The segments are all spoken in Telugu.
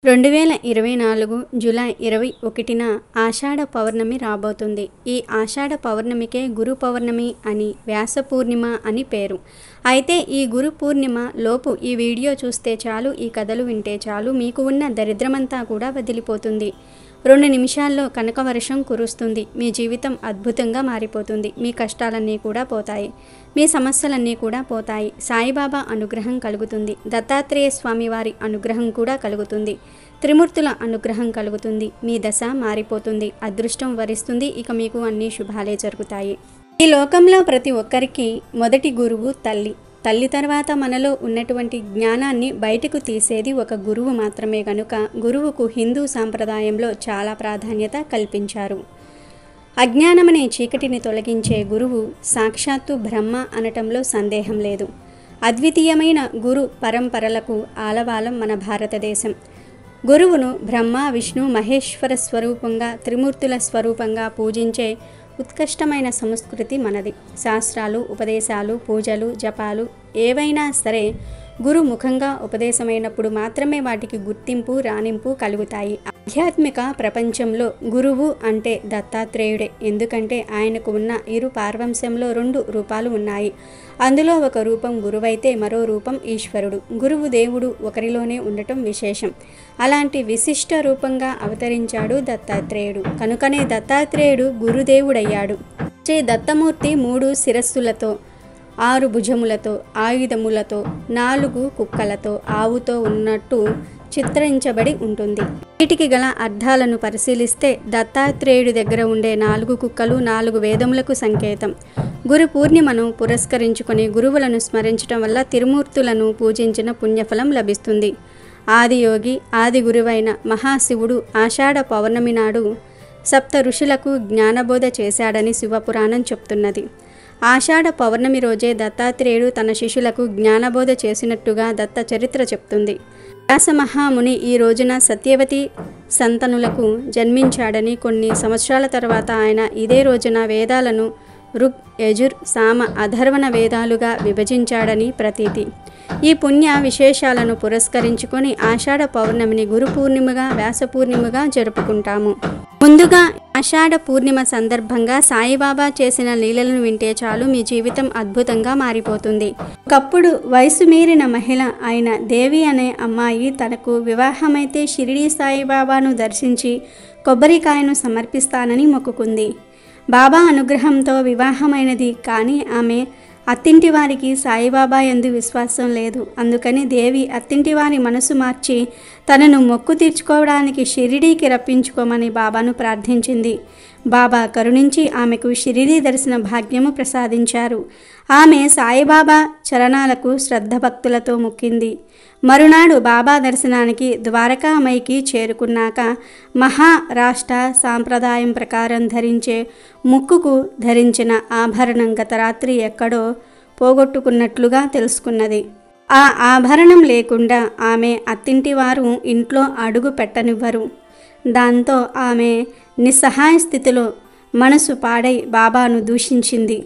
2024 జూలై 21న ఆషాఢ పౌర్ణమి రాబోతుంది. ఈ ఆషాఢ పౌర్ణమికే గురు పౌర్ణమి అని, వ్యాస పూర్ణిమ అని పేరు. అయితే ఈ గురు పూర్ణిమ లోపు ఈ వీడియో చూస్తే చాలు, ఈ కథలు వింటే చాలు, మీకు ఉన్న దరిద్రమంతా కూడా వదిలిపోతుంది. 2 నిమిషాల్లో కనకవర్షం కురుస్తుంది. మీ జీవితం అద్భుతంగా మారిపోతుంది. మీ కష్టాలన్నీ కూడా పోతాయి. మీ సమస్యలన్నీ కూడా పోతాయి. సాయిబాబా అనుగ్రహం కలుగుతుంది. దత్తాత్రేయ స్వామి వారి అనుగ్రహం కూడా కలుగుతుంది. త్రిమూర్తుల అనుగ్రహం కలుగుతుంది. మీ దశ మారిపోతుంది. అదృష్టం వరిస్తుంది. ఇక మీకు అన్ని శుభాలే జరుగుతాయి. ఈ లోకంలో ప్రతి ఒక్కరికి మొదటి గురువు తల్లి. తల్లి తర్వాత మనలో ఉన్నటువంటి జ్ఞానాన్ని బయటకు తీసేది ఒక గురువు మాత్రమే కనుక గురువుకు హిందూ సాంప్రదాయంలో చాలా ప్రాధాన్యత కల్పించారు. అజ్ఞానమనే చీకటిని తొలగించే గురువు సాక్షాత్తు బ్రహ్మ అనటంలో సందేహం లేదు. అద్వితీయమైన గురు పరంపరలకు ఆలవాలం మన భారతదేశం. గురువును బ్రహ్మ, విష్ణు, మహేశ్వర స్వరూపంగా, త్రిమూర్తుల స్వరూపంగా పూజించే ఉత్కృష్టమైన సంస్కృతి మనది. శాస్త్రాలు, ఉపదేశాలు, పూజలు, జపాలు ఏవైనా సరే గురు ముఖంగా ఉపదేశమైనప్పుడు మాత్రమే వాటికి గుర్తింపు, రాణింపు కలుగుతాయి. ఆధ్యాత్మిక ప్రపంచంలో గురువు అంటే దత్తాత్రేయుడే. ఎందుకంటే ఆయనకు ఉన్న ఇరు పార్వంశంలో 2 రూపాలు ఉన్నాయి. అందులో ఒక రూపం గురువైతే మరో రూపం ఈశ్వరుడు. గురువు దేవుడు ఒకరిలోనే ఉండటం విశేషం. అలాంటి విశిష్ట రూపంగా అవతరించాడు దత్తాత్రేయుడు. కనుకనే దత్తాత్రేయుడు గురుదేవుడయ్యాడు. శ్రీ దత్తమూర్తి 3 శిరస్సులతో, 6 భుజములతో, ఆయుధములతో, 4 కుక్కలతో, ఆవుతో ఉన్నట్టు చిత్రించబడి ఉంటుంది. వీటికి గల అర్థాలను పరిశీలిస్తే దత్తాత్రేయుడి దగ్గర ఉండే 4 కుక్కలు 4 వేదములకు సంకేతం. గురు పూర్ణిమను పురస్కరించుకొని గురువులను స్మరించడం వల్ల తిరుమూర్తులను పూజించిన పుణ్యఫలం లభిస్తుంది. ఆదియోగి, ఆది గురువైన మహాశివుడు ఆషాఢ పౌర్ణమి నాడు సప్త ఋషులకు జ్ఞానబోధ చేశాడని శివపురాణం చెప్తున్నది. ఆషాఢ పౌర్ణమి రోజే దత్తాత్రేయుడు తన శిష్యులకు జ్ఞానబోధ చేసినట్టుగా దత్త చరిత్ర చెప్తుంది. వ్యాసమహాముని ఈ రోజున సత్యవతి సంతనులకు జన్మించాడని, కొన్ని సంవత్సరాల తర్వాత ఆయన ఇదే రోజున వేదాలను ఋగ్, యజుర్, సామ, అథర్వణ వేదాలుగా విభజించాడని ప్రతీతి. ఈ పుణ్య విశేషాలను పురస్కరించుకొని ఆషాఢ పౌర్ణమిని గురు పూర్ణిమగా, వ్యాస పూర్ణిమగా జరుపుకుంటాము. ముందుగా ఆషాఢ పూర్ణిమ సందర్భంగా సాయిబాబా చేసిన లీలలను వింటే చాలు, మీ జీవితం అద్భుతంగా మారిపోతుంది. ఒకప్పుడు వయసు మీరిన మహిళ అయిన దేవి అనే అమ్మాయి తనకు వివాహమైతే షిరిడీ సాయిబాబాను దర్శించి కొబ్బరికాయను సమర్పిస్తానని మొక్కుకుంది. బాబా అనుగ్రహంతో వివాహమైనది. కానీ ఆమె అత్తింటి వారికి సాయిబాబా యందు విశ్వాసం లేదు. అందుకని దేవి అత్తింటి వారి మనసు మార్చి తనను మొక్కు తీర్చుకోవడానికి షిరిడీకి రప్పించుకోమని బాబాను ప్రార్థించింది. బాబా కరుణించి ఆమెకు షిరిడీ దర్శన భాగ్యము ప్రసాదించారు. ఆమె సాయిబాబా చరణాలకు శ్రద్ధభక్తులతో మొక్కింది. మరునాడు బాబా దర్శనానికి ద్వారకామైకి చేరుకున్నాక మహారాష్ట్ర సాంప్రదాయం ప్రకారం ధరించే ముక్కుకు ధరించిన ఆభరణం గత రాత్రి ఎక్కడో పోగొట్టుకున్నట్లుగా తెలుసుకున్నది. ఆ ఆభరణం లేకుండా ఆమె అత్తింటి వారు ఇంట్లో అడుగు పెట్టనివ్వరు. దాంతో ఆమె నిస్సహాయ స్థితిలో మనసు పాడై బాబాను దూషించింది.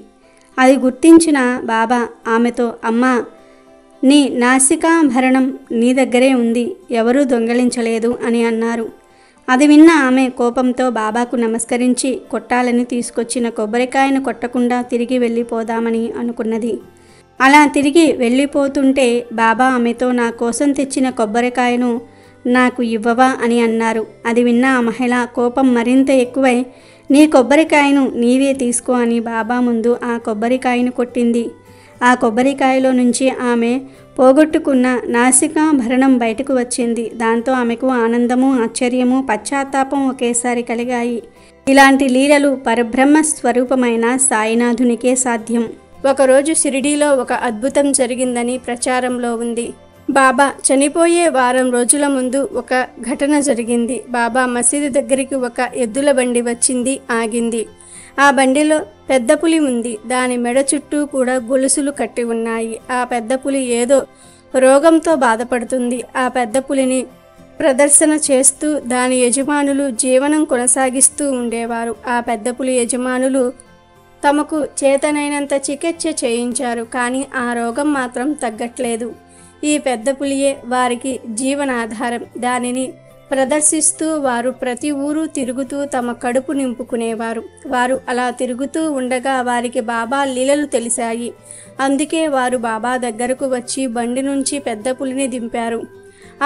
అది గుర్తించిన బాబా ఆమెతో, అమ్మా, నీ నాసికాభరణం నీ దగ్గరే ఉంది, ఎవరూ దొంగలించలేదు అని అన్నారు. అది విన్న ఆమె కోపంతో బాబాకు నమస్కరించి కొట్టాలని తీసుకొచ్చిన కొబ్బరికాయను కొట్టకుండా తిరిగి వెళ్ళిపోదామని అనుకున్నది. అలా తిరిగి వెళ్ళిపోతుంటే బాబా ఆమెతో, నా కోసం తెచ్చిన కొబ్బరికాయను నాకు ఇవ్వవా అని అన్నారు. అది విన్న ఆ మహిళ కోపం మరింత ఎక్కువై, నీ కొబ్బరికాయను నీవే తీసుకో అని బాబా ముందు ఆ కొబ్బరికాయను కొట్టింది. ఆ కొబ్బరికాయలో నుంచి ఆమె పోగొట్టుకున్న నాసికాభరణం బయటకు వచ్చింది. దాంతో ఆమెకు ఆనందము, ఆశ్చర్యము, పశ్చాత్తాపం ఒకేసారి కలిగాయి. ఇలాంటి లీలలు పరబ్రహ్మ స్వరూపమైన సాయినాథునికే సాధ్యం. ఒకరోజు షిరిడీలో ఒక అద్భుతం జరిగిందని ప్రచారంలో ఉంది. బాబా చనిపోయే వారం రోజుల ముందు ఒక ఘటన జరిగింది. బాబా మసీదు దగ్గరికి ఒక ఎద్దుల బండి వచ్చింది, ఆగింది. ఆ బండిలో పెద్ద పులి ఉంది. దాని మెడ చుట్టూ కూడా గొలుసులు కట్టి ఉన్నాయి. ఆ పెద్ద పులి ఏదో రోగంతో బాధపడుతుంది. ఆ పెద్ద పులిని ప్రదర్శన చేస్తూ దాని యజమానులు జీవనం కొనసాగిస్తూ ఉండేవారు. ఆ పెద్ద పులి యజమానులు తమకు చేతనైనంత చికిత్స చేయించారు. కానీ ఆ రోగం మాత్రం తగ్గట్లేదు. ఈ పెద్ద పులియే వారికి జీవనాధారం. దానిని ప్రదర్శిస్తూ వారు ప్రతి ఊరు తిరుగుతూ తమ కడుపు నింపుకునేవారు. వారు అలా తిరుగుతూ ఉండగా వారికి బాబా లీలలు తెలిసాయి. అందుకే వారు బాబా దగ్గరకు వచ్చి బండి నుంచి పెద్ద పులిని దింపారు.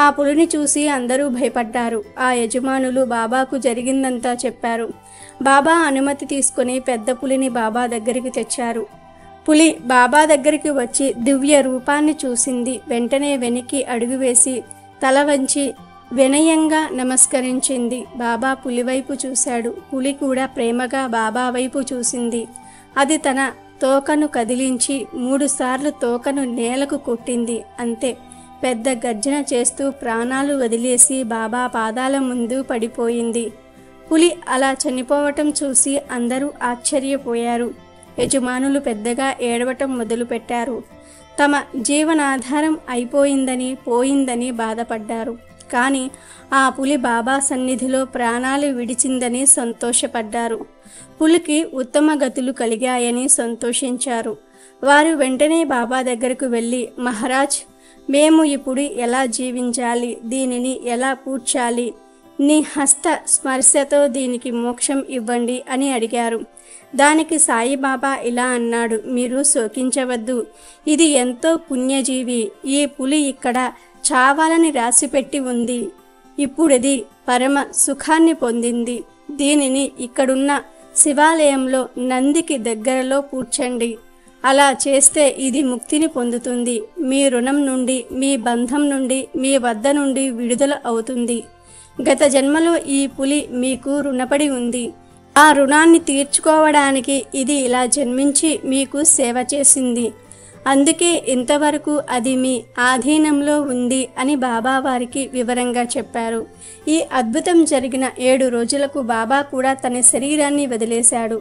ఆ పులిని చూసి అందరూ భయపడ్డారు. ఆ యజమానులు బాబాకు జరిగిందంతా చెప్పారు. బాబా అనుమతి తీసుకుని పెద్ద పులిని బాబా దగ్గరికి తెచ్చారు. పులి బాబా దగ్గరికి వచ్చి దివ్య రూపాన్ని చూసింది. వెంటనే వెనక్కి అడుగు వేసి తల వంచి వినయంగా నమస్కరించింది. బాబా పులి వైపు చూశాడు. పులి కూడా ప్రేమగా బాబా వైపు చూసింది. అది తన తోకను కదిలించి 3 సార్లు తోకను నేలకు కొట్టింది. అంతే, పెద్ద గర్జన చేస్తూ ప్రాణాలు వదిలేసి బాబా పాదాల ముందు పడిపోయింది. పులి అలా చనిపోవటం చూసి అందరూ ఆశ్చర్యపోయారు. యజమానులు పెద్దగా ఏడవటం మొదలుపెట్టారు. తమ జీవనాధారం అయిపోయిందని పోయిందని బాధపడ్డారు. కానీ ఆ పులి బాబా సన్నిధిలో ప్రాణాలు విడిచిందని సంతోషపడ్డారు. పులికి ఉత్తమ గతులు కలిగాయని సంతోషించారు. వారు వెంటనే బాబా దగ్గరకు వెళ్ళి, మహారాజ్, మేము ఇప్పుడు ఎలా జీవించాలి, దీనిని ఎలా పూడ్చాలి, నీ హస్త స్పర్శతో దీనికి మోక్షం ఇవ్వండి అని అడిగారు. దానికి సాయిబాబా ఇలా అన్నాడు, మీరు శోకించవద్దు, ఇది ఎంతో పుణ్యజీవి. ఈ పులి ఇక్కడ చావాలని రాసిపెట్టి ఉంది. ఇప్పుడిది పరమ సుఖాన్ని పొందింది. దీనిని ఇక్కడున్న శివాలయంలో నందికి దగ్గరలో పూడ్చండి. అలా చేస్తే ఇది ముక్తిని పొందుతుంది. మీ రుణం నుండి, మీ బంధం నుండి, మీ వద్ద నుండి విడుదల అవుతుంది. గత జన్మలో ఈ పులి మీకు రుణపడి ఉంది. ఆ రుణాన్ని తీర్చుకోవడానికి ఇది ఇలా జన్మించి మీకు సేవ చేసింది. అందుకే ఇంతవరకు అది మీ ఆధీనంలో ఉంది అని బాబా వారికి వివరంగా చెప్పారు. ఈ అద్భుతం జరిగిన 7 రోజులకు బాబా కూడా తన శరీరాన్ని వదిలేశాడు.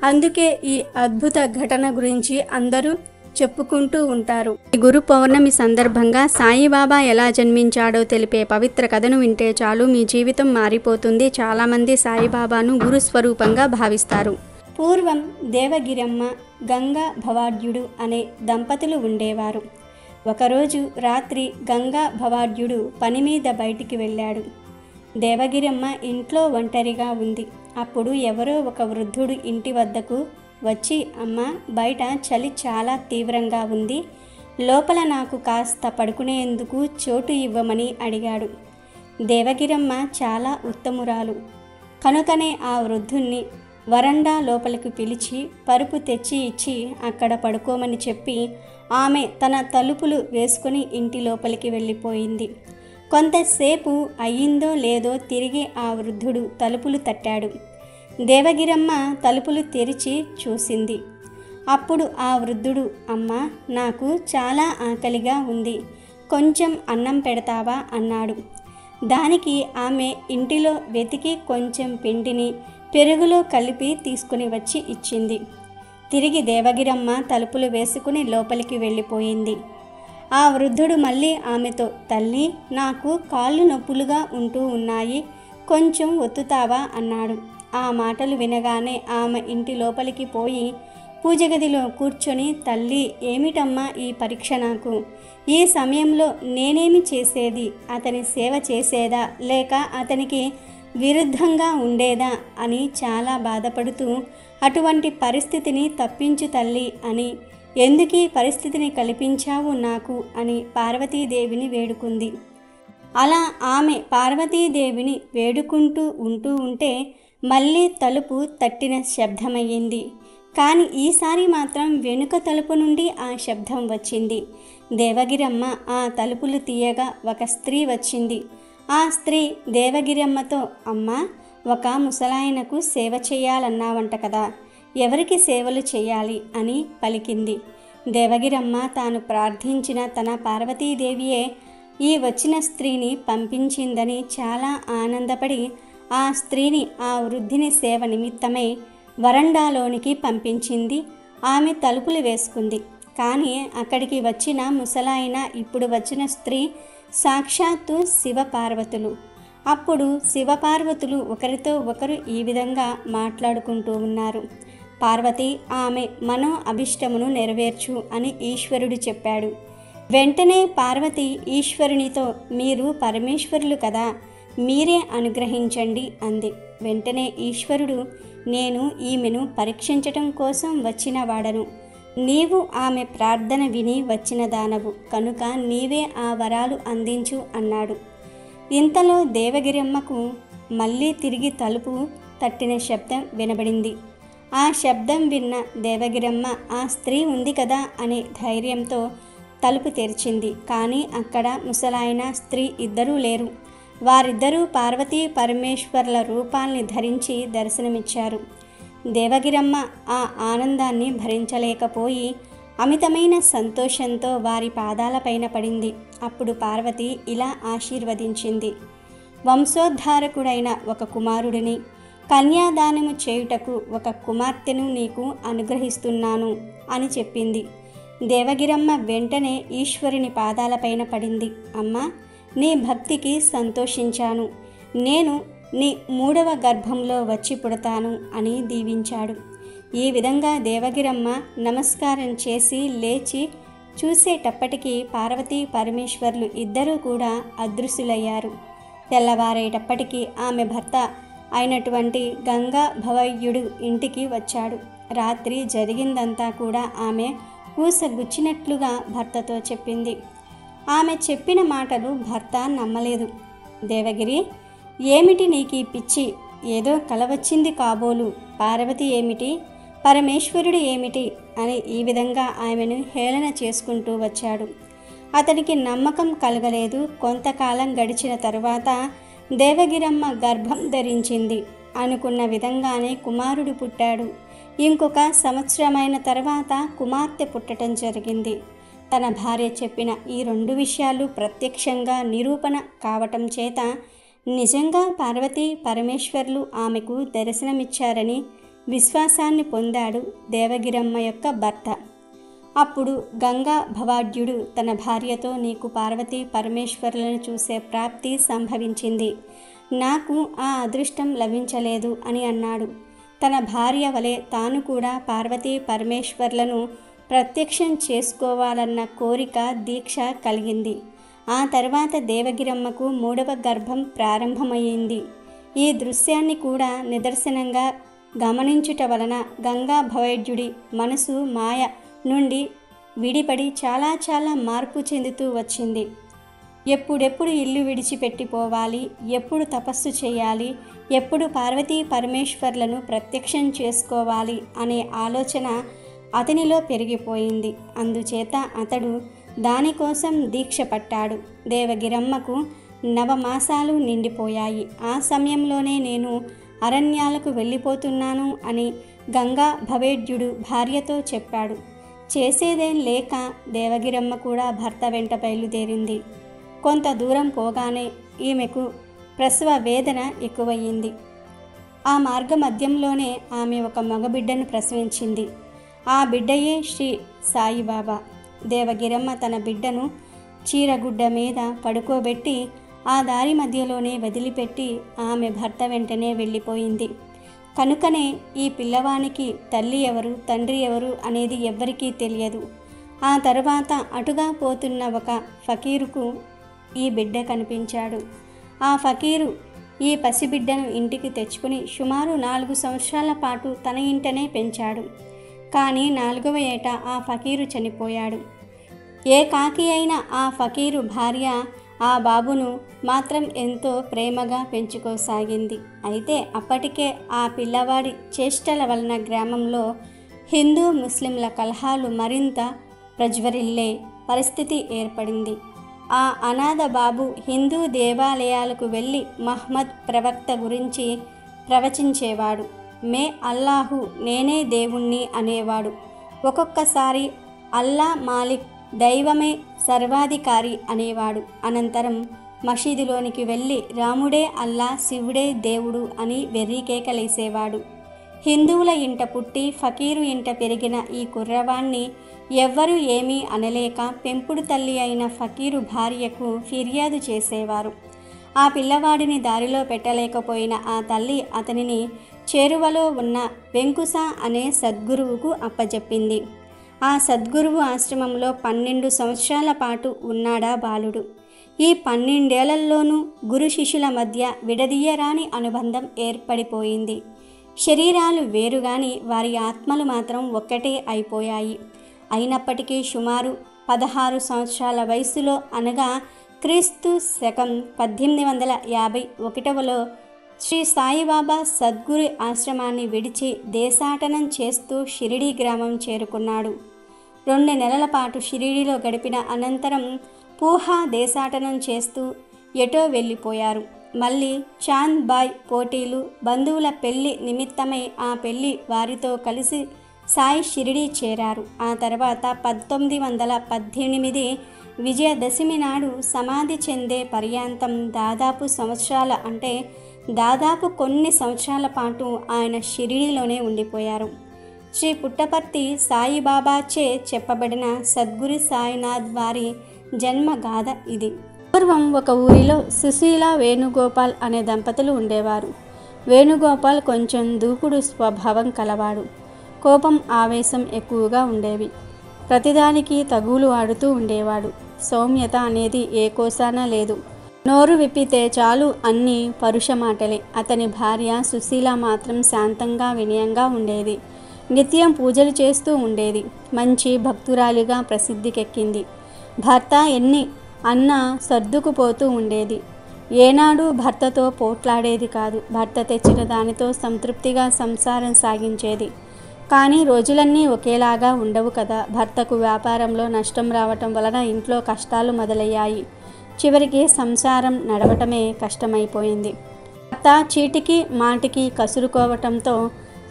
అందుకే ఈ అద్భుత ఘటన గురించి అందరూ చెప్పుకుంటూ ఉంటారు. ఈ గురు పౌర్ణమి సందర్భంగా సాయిబాబా ఎలా జన్మించాడో తెలిపే పవిత్ర కథను వింటే చాలు మీ జీవితం మారిపోతుంది. చాలామంది సాయిబాబాను గురు స్వరూపంగా భావిస్తారు. పూర్వం దేవగిరమ్మ, గంగా భవాఢ్యుడు అనే దంపతులు ఉండేవారు. ఒకరోజు రాత్రి గంగా భవాఢ్యుడు పని మీద బయటికి వెళ్ళాడు. దేవగిరమ్మ ఇంట్లో ఒంటరిగా ఉంది. అప్పుడు ఎవరో ఒక వృద్ధుడు ఇంటి వద్దకు వచ్చి, అమ్మ, బయట చలి చాలా తీవ్రంగా ఉంది, లోపల నాకు కాస్త పడుకునేందుకు చోటు ఇవ్వమని అడిగాడు. దేవగిరమ్మ చాలా ఉత్తమురాలు కనుకనే ఆ వృద్ధుణ్ణి వరండా లోపలికి పిలిచి పరుపు తెచ్చి ఇచ్చి అక్కడ పడుకోమని చెప్పి ఆమె తన తలుపులు వేసుకుని ఇంటి లోపలికి వెళ్ళిపోయింది. కొంతసేపు అయ్యిందో లేదో తిరిగి ఆ వృద్ధుడు తలుపులు తట్టాడు. దేవగిరమ్మ తలుపులు తెరిచి చూసింది. అప్పుడు ఆ వృద్ధుడు, అమ్మ, నాకు చాలా ఆకలిగా ఉంది, కొంచెం అన్నం పెడతావా అన్నాడు. దానికి ఆమె ఇంటిలో వెతికి కొంచెం పిండిని పెరుగులో కలిపి తీసుకుని వచ్చి ఇచ్చింది. తిరిగి దేవగిరమ్మ తలుపులు వేసుకుని లోపలికి వెళ్ళిపోయింది. ఆ వృద్ధుడు మళ్ళీ ఆమెతో, తల్లి, నాకు కాళ్ళు నొప్పులుగా ఉంటూ ఉన్నాయి, కొంచెం ఒత్తుతావా అన్నాడు. ఆ మాటలు వినగానే ఆమె ఇంటి లోపలికి పోయి పూజగదిలో కూర్చొని, తల్లి, ఏమిటమ్మా ఈ పరీక్ష నాకు? ఈ సమయంలో నేనేమి చేసేది? అతని సేవ చేసేదా లేక అతనికి విరుద్ధంగా ఉండేదా అని చాలా బాధపడుతూ, అటువంటి పరిస్థితిని తప్పించు తల్లి అని, ఎందుకీ పరిస్థితిని కల్పించావు నాకు అని పార్వతీదేవిని వేడుకుంది. అలా ఆమె పార్వతీదేవిని వేడుకుంటూ ఉంటే మళ్ళీ తలుపు తట్టిన శబ్దమయ్యింది. కానీ ఈసారి మాత్రం వెనుక తలుపు నుండి ఆ శబ్దం వచ్చింది. దేవగిరమ్మ ఆ తలుపులు తీయగా ఒక స్త్రీ వచ్చింది. ఆ స్త్రీ దేవగిరమ్మతో, అమ్మా, ఒక ముసలాయనకు సేవ చేయాలన్నావంట కదా, ఎవరికి సేవలు చేయాలి అని పలికింది. దేవగిరమ్మ తాను ప్రార్థించిన తన పార్వతీదేవియే ఈ వచ్చిన స్త్రీని పంపించిందని చాలా ఆనందపడి ఆ స్త్రీని ఆ వృద్ధిని సేవ నిమిత్తమై వరండాలోనికి పంపించింది. ఆమె తలుపులు వేసుకుంది. కానీ అక్కడికి వచ్చిన ముసలాయన, ఇప్పుడు వచ్చిన స్త్రీ సాక్షాత్తు శివపార్వతులు. అప్పుడు శివపార్వతులు ఒకరితో ఒకరు ఈ విధంగా మాట్లాడుకుంటూ ఉన్నారు. పార్వతి, ఆమె మనో అభిష్టమును నెరవేర్చు అని ఈశ్వరుడు చెప్పాడు. వెంటనే పార్వతి ఈశ్వరునితో, మీరు పరమేశ్వరులు కదా, మీరే అనుగ్రహించండి అంది. వెంటనే ఈశ్వరుడు, నేను ఈమెను పరీక్షించటం కోసం వచ్చిన వాడను. నీవు ఆమె ప్రార్థన విని వచ్చిన దానవు కనుక నీవే ఆ వరాలు అందించు అన్నాడు. ఇంతలో దేవగిరమ్మకు మళ్ళీ తిరిగి తలుపు తట్టిన శబ్దం వినబడింది. ఆ శబ్దం విన్న దేవగిరమ్మ ఆ స్త్రీ ఉంది కదా అనే ధైర్యంతో తలుపు తెరిచింది. కానీ అక్కడ ముసలాయన, స్త్రీ ఇద్దరూ లేరు. వారిద్దరూ పార్వతీ పరమేశ్వర్ల రూపాల్ని ధరించి దర్శనమిచ్చారు. దేవగిరమ్మ ఆ ఆనందాన్ని భరించలేకపోయి అమితమైన సంతోషంతో వారి పాదాలపైన పడింది. అప్పుడు పార్వతి ఇలా ఆశీర్వదించింది. వంశోద్ధారకుడైన ఒక కుమారుడిని, కన్యాదానము చేయుటకు ఒక కుమార్తెను నీకు అనుగ్రహిస్తున్నాను అని చెప్పింది. దేవగిరమ్మ వెంటనే ఈశ్వరుని పాదాలపైన పడింది. అమ్మా, నీ భక్తికి సంతోషించాను. నేను నీ 3వ గర్భంలో వచ్చి పుడతాను అని దీవించాడు. ఈ విధంగా దేవగిరమ్మ నమస్కారం చేసి లేచి చూసేటప్పటికీ పార్వతీ పరమేశ్వర్లు ఇద్దరూ కూడా అదృశ్యులయ్యారు. తెల్లవారేటప్పటికీ ఆమె భర్త అయినటువంటి గంగా భవయ్యుడు ఇంటికి వచ్చాడు. రాత్రి జరిగిందంతా కూడా ఆమె ఊసగుచ్చినట్లుగా భర్తతో చెప్పింది. ఆమె చెప్పిన మాటలు భర్త నమ్మలేదు. దేవగిరి, ఏమిటి నీకీ పిచ్చి? ఏదో కల వచ్చింది కాబోలు. పార్వతి ఏమిటి, పరమేశ్వరుడు ఏమిటి అని ఈ విధంగా ఆమెను హేళన చేసుకుంటూ వచ్చాడు. అతనికి నమ్మకం కలగలేదు. కొంతకాలం గడిచిన తరువాత దేవగిరమ్మ గర్భం ధరించింది. అనుకున్న విధంగానే కుమారుడు పుట్టాడు. ఇంకొక సంవత్సరమైన తర్వాత కుమార్తె పుట్టడం జరిగింది. తన భార్య చెప్పిన ఈ 2 విషయాలు ప్రత్యక్షంగా నిరూపణ కావటం చేత నిజంగా పార్వతీ పరమేశ్వర్లు ఆమెకు దర్శనమిచ్చారని విశ్వాసాన్ని పొందాడు దేవగిరమ్మ యొక్క భర్త. అప్పుడు గంగా భవాఢ్యుడు తన భార్యతో, నీకు పార్వతీ పరమేశ్వర్లను చూసే ప్రాప్తి సంభవించింది, నాకు ఆ అదృష్టం లభించలేదు అని అన్నాడు. తన భార్య వలె తాను కూడా పార్వతీ పరమేశ్వర్లను ప్రత్యక్షం చేసుకోవాలన్న కోరిక, దీక్ష కలిగింది. ఆ తర్వాత దేవగిరమ్మకు 3వ గర్భం ప్రారంభమయ్యింది. ఈ దృశ్యాన్ని కూడా నిదర్శనంగా గమనించుట వలన గంగా భవైఢ్యుడి మనసు మాయ నుండి విడిపడి చాలా మార్పు చెందుతూ వచ్చింది. ఎప్పుడెప్పుడు ఇల్లు విడిచిపెట్టిపోవాలి, ఎప్పుడు తపస్సు చేయాలి, ఎప్పుడు పార్వతీ పరమేశ్వర్లను ప్రత్యక్షం చేసుకోవాలి అనే ఆలోచన అతనిలో పెరిగిపోయింది. అందుచేత అతడు దానికోసం దీక్ష పట్టాడు. దేవగిరమ్మకు 9 మాసాలు నిండిపోయాయి. ఆ సమయంలోనే నేను అరణ్యాలకు వెళ్ళిపోతున్నాను అని గంగా భవేఢ్యుడు భార్యతో చెప్పాడు. చేసేదేం లేక దేవగిరమ్మ కూడా భర్త వెంట బయలుదేరింది. కొంత దూరం పోగానే ఈమెకు ప్రసవ వేదన ఎక్కువయ్యింది. ఆ మార్గ మధ్యంలోనే ఆమె ఒక మగబిడ్డను ప్రసవించింది. ఆ బిడ్డయే శ్రీ సాయిబాబా. దేవగిరమ్మ తన బిడ్డను చీరగుడ్డ మీద పడుకోబెట్టి ఆ దారి మధ్యలోనే వదిలిపెట్టి ఆమె భర్త వెంటనే వెళ్ళిపోయింది. కనుకనే ఈ పిల్లవానికి తల్లి ఎవరు, తండ్రి ఎవరు అనేది ఎవ్వరికీ తెలియదు. ఆ తరువాత అటుగా పోతున్న ఒక ఫకీరుకు ఈ బిడ్డ కనిపించాడు. ఆ ఫకీరు ఈ పసిబిడ్డను ఇంటికి తెచ్చుకుని సుమారు 4 సంవత్సరాల పాటు తన ఇంటనే పెంచాడు. కానీ 4వ ఏట ఆ ఫకీరు చనిపోయాడు. ఏ కాకి అయినా ఆ ఫకీరు భార్య ఆ బాబును మాత్రం ఎంతో ప్రేమగా పెంచుకోసాగింది. అయితే అప్పటికే ఆ పిల్లవాడి చేష్టల వలన గ్రామంలో హిందూ ముస్లింల కలహాలు మరింత ప్రజ్వరిల్లే పరిస్థితి ఏర్పడింది. ఆ అనాథ బాబు హిందూ దేవాలయాలకు వెళ్ళి మహమ్మద్ ప్రవక్త గురించి ప్రవచించేవాడు. మే అల్లాహు, నేనే దేవుణ్ణి అనేవాడు. ఒక్కొక్కసారి అల్లా మాలిక్, దైవమే సర్వాధికారి అనేవాడు. అనంతరం మసీదులోనికి వెళ్ళి రాముడే అల్లా, శివుడే దేవుడు అని వెర్రికేకలేసేవాడు. హిందువుల ఇంట పుట్టి ఫకీరు ఇంట పెరిగిన ఈ కుర్రవాణ్ణి ఎవ్వరూ ఏమీ అనలేక పెంపుడు తల్లి అయిన ఫకీరు భార్యకు ఫిర్యాదు చేసేవారు. ఆ పిల్లవాడిని దారిలో పెట్టలేకపోయిన ఆ తల్లి అతనిని చేరువలో ఉన్న వెంకుస అనే సద్గురువుకు అప్పజెప్పింది. ఆ సద్గురువు ఆశ్రమంలో 12 సంవత్సరాల పాటు ఉన్నాడా బాలుడు. ఈ 12 ఏళ్లలోనూ గురు శిష్యుల మధ్య విడదీయరాని అనుబంధం ఏర్పడిపోయింది. శరీరాలు వేరుగాని వారి ఆత్మలు మాత్రం ఒక్కటే అయిపోయాయి. అయినప్పటికీ సుమారు 16 సంవత్సరాల వయసులో, అనగా క్రీస్తు శకం 1851లో శ్రీ సాయిబాబా సద్గురు ఆశ్రమాన్ని విడిచి దేశాటనం చేస్తూ షిరిడీ గ్రామం చేరుకున్నాడు. 2 నెలల పాటు షిరిడీలో గడిపిన అనంతరం పూహా దేశాటనం చేస్తూ ఎటో వెళ్ళిపోయారు. మళ్ళీ చాంద్ బాయ్ పోటీలు, బంధువుల పెళ్లి నిమిత్తమై ఆ పెళ్లి వారితో కలిసి సాయి షిరిడీ చేరారు. ఆ తర్వాత 1918 విజయదశమి నాడు సమాధి చెందే పర్యాంతం దాదాపు సంవత్సరాల, అంటే దాదాపు కొన్ని సంవత్సరాల పాటు ఆయన షిరిడీలోనే ఉండిపోయారు. శ్రీ పుట్టపర్తి సాయిబాబాచే చెప్పబడిన సద్గురు సాయినాథ్ వారి జన్మగాథ ఇది. పూర్వం ఒక ఊరిలో సుశీల, వేణుగోపాల్ అనే దంపతులు ఉండేవారు. వేణుగోపాల్ కొంచెం దూకుడు స్వభావం కలవాడు. కోపం, ఆవేశం ఎక్కువగా ఉండేవి. ప్రతిదానికి తగులు ఆడుతూ ఉండేవాడు. సౌమ్యత అనేది ఏ కోసాన లేదు. నోరు విప్పితే చాలు అన్నీ పరుష మాటలే. అతని భార్య సుశీల మాత్రం శాంతంగా, వినయంగా ఉండేది. నిత్యం పూజలు చేస్తూ ఉండేది. మంచి భక్తురాలిగా ప్రసిద్ధికెక్కింది. భర్త ఎన్ని అన్నా సర్దుకుపోతూ ఉండేది. ఏనాడు భర్తతో పోట్లాడేది కాదు. భర్త తెచ్చిన దానితో సంతృప్తిగా సంసారం సాగించేది. కానీ రోజులన్నీ ఒకేలాగా ఉండవు కదా. భర్తకు వ్యాపారంలో నష్టం రావటం వలన ఇంట్లో కష్టాలు మొదలయ్యాయి. చివరికి సంసారం నడవటమే కష్టమైపోయింది. భర్త చీటికి మాటికి కసురుకోవటంతో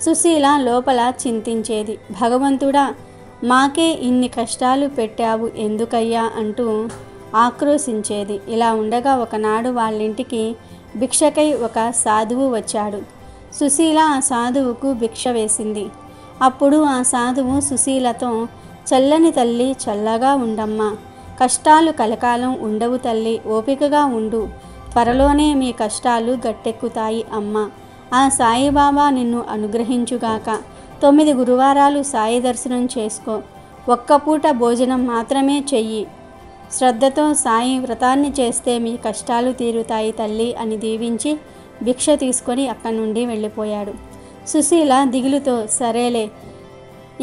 సుశీల లోపల చింతించేది. భగవంతుడా, మాకే ఇన్ని కష్టాలు పెట్టావు ఎందుకయ్యా అంటూ ఆక్రోశించేది. ఇలా ఉండగా ఒకనాడు వాళ్ళింటికి భిక్షకై ఒక సాధువు వచ్చాడు. సుశీల ఆ సాధువుకు భిక్ష వేసింది. అప్పుడు ఆ సాధువు సుశీలతో, చల్లని తల్లి, చల్లగా ఉండమ్మా, కష్టాలు కలకాలం ఉండవు తల్లి, ఓపికగా ఉండు, త్వరలోనే మీ కష్టాలు గట్టెక్కుతాయి అమ్మా. ఆ సాయిబాబా నిన్ను అనుగ్రహించుగాక. 9 గురువారాలు సాయి దర్శనం చేసుకో. ఒక్క పూట భోజనం మాత్రమే చెయ్యి. శ్రద్ధతో సాయి వ్రతాన్ని చేస్తే మీ కష్టాలు తీరుతాయి తల్లి అని దీవించి భిక్ష తీసుకొని అక్కడి నుండి వెళ్ళిపోయాడు. సుశీల దిగులుతో, సరేలే,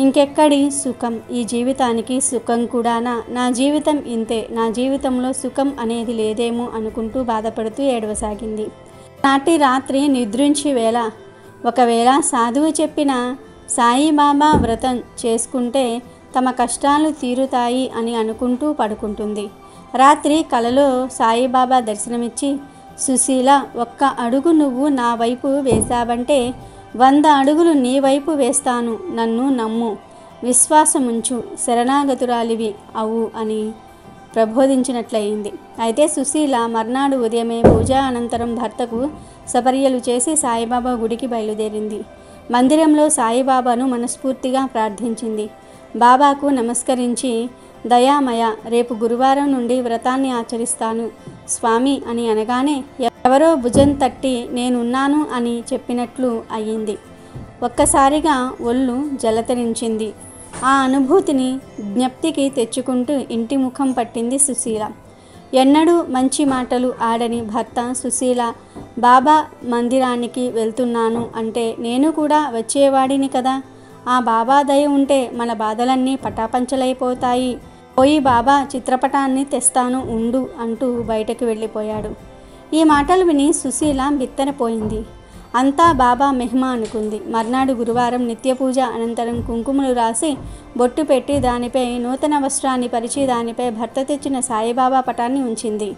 ఇంకెక్కడి సుఖం, ఈ జీవితానికి సుఖం కూడానా, నా జీవితం ఇంతే, నా జీవితంలో సుఖం అనేది లేదేమో అనుకుంటూ బాధపడుతూ ఏడవసాగింది. నాటి రాత్రి నిద్రించి వేళ, ఒకవేళ సాధువు చెప్పిన సాయిబాబా వ్రతం చేసుకుంటే తమ కష్టాలు తీరుతాయి అని అనుకుంటూ పడుకుంటుంది. రాత్రి కలలో సాయిబాబా దర్శనమిచ్చి, సుశీల, ఒక్క అడుగు నువ్వు నా వైపు వేశావంటే 100 అడుగులు నీ వైపు వేస్తాను, నన్ను నమ్ము, విశ్వాసముంచు, శరణాగతురాలివి అవు అని ప్రబోధించినట్లయింది. అయితే సుశీల మర్నాడు ఉదయమే పూజ అనంతరం భర్తకు సపర్యలు చేసి సాయిబాబా గుడికి బయలుదేరింది. మందిరంలో సాయిబాబాను మనస్ఫూర్తిగా ప్రార్థించింది. బాబాకు నమస్కరించి, దయామయ, రేపు గురువారం నుండి వ్రతాన్ని ఆచరిస్తాను స్వామి అని అనగానే ఎవరో భుజం తట్టి నేనున్నాను అని చెప్పినట్లు అయ్యింది. ఒక్కసారిగా ఒళ్ళు జలతరించింది. ఆ అనుభూతిని జ్ఞప్తికి తెచ్చుకుంటూ ఇంటి ముఖం పట్టింది సుశీల. ఎన్నడూ మంచి మాటలు ఆడని భర్త సుశీల బాబా మందిరానికి వెళ్తున్నాను అంటే నేను కూడా వచ్చేవాడిని కదా, ఆ బాబా దయ ఉంటే మన బాధలన్నీ పటాపంచలైపోతాయి, పోయి బాబా చిత్రపటాన్ని తెస్తాను ఉండు అంటూ బయటకు వెళ్ళిపోయాడు. ఈ మాటలు విని సుశీల బిత్తరపోయింది. అంతా బాబా మెహ్మా అనుకుంది. మర్నాడు గురువారం నిత్య పూజ అనంతరం కుంకుమలు రాసి బొట్టు పెట్టి దానిపై నూతన వస్త్రాన్ని పరిచి దానిపై భర్త తెచ్చిన సాయిబాబా పటాన్ని ఉంచింది.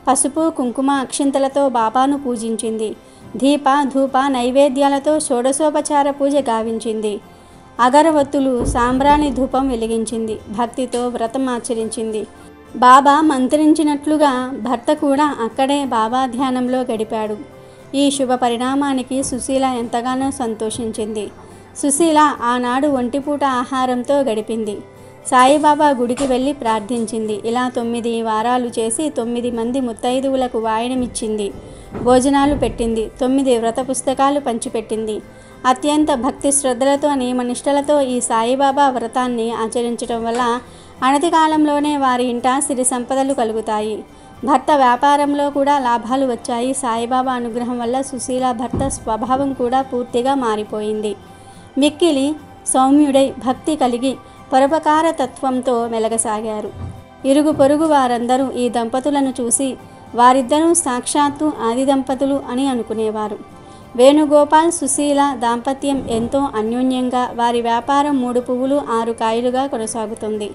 పసుపు, కుంకుమ, అక్షింతలతో బాబాను పూజించింది. దీప, ధూప, నైవేద్యాలతో షోడశోపచార పూజ గావించింది. అగరవత్తులు, సాంబ్రాణి ధూపం వెలిగించింది. భక్తితో వ్రతం ఆచరించింది. బాబా మంత్రించినట్లుగా భర్త కూడా అక్కడే బాబా ధ్యానంలో గడిపాడు. ఈ శుభ పరిణామానికి సుశీల ఎంతగానో సంతోషించింది. సుశీల ఆనాడు ఒంటిపూట ఆహారంతో గడిపింది. సాయిబాబా గుడికి వెళ్ళి ప్రార్థించింది. ఇలా 9 వారాలు చేసి 9 మంది ముత్తైదువులకు వాయనమిచ్చింది. భోజనాలు పెట్టింది. 9 వ్రత పుస్తకాలు పంచిపెట్టింది. అత్యంత భక్తి శ్రద్ధలతో, నియమనిష్టలతో ఈ సాయిబాబా వ్రతాన్ని ఆచరించడం వల్ల అనతి కాలంలోనే వారి ఇంట సిరి సంపదలు కలుగుతాయి. భర్త వ్యాపారంలో కూడా లాభాలు వచ్చాయి. సాయిబాబా అనుగ్రహం వల్ల సుశీల భర్త స్వభావం కూడా పూర్తిగా మారిపోయింది. మిక్కిలి సౌమ్యుడై భక్తి కలిగి పరోపకార తత్వంతో మెలగసాగారు. ఇరుగు పొరుగు వారందరూ ఈ దంపతులను చూసి వారిద్దరూ సాక్షాత్తు ఆది దంపతులు అని అనుకునేవారు. వేణుగోపాల్ సుశీల దాంపత్యం ఎంతో అన్యోన్యంగా వారి వ్యాపారం 3 పువ్వులు 6 కాయలుగా కొనసాగుతుంది.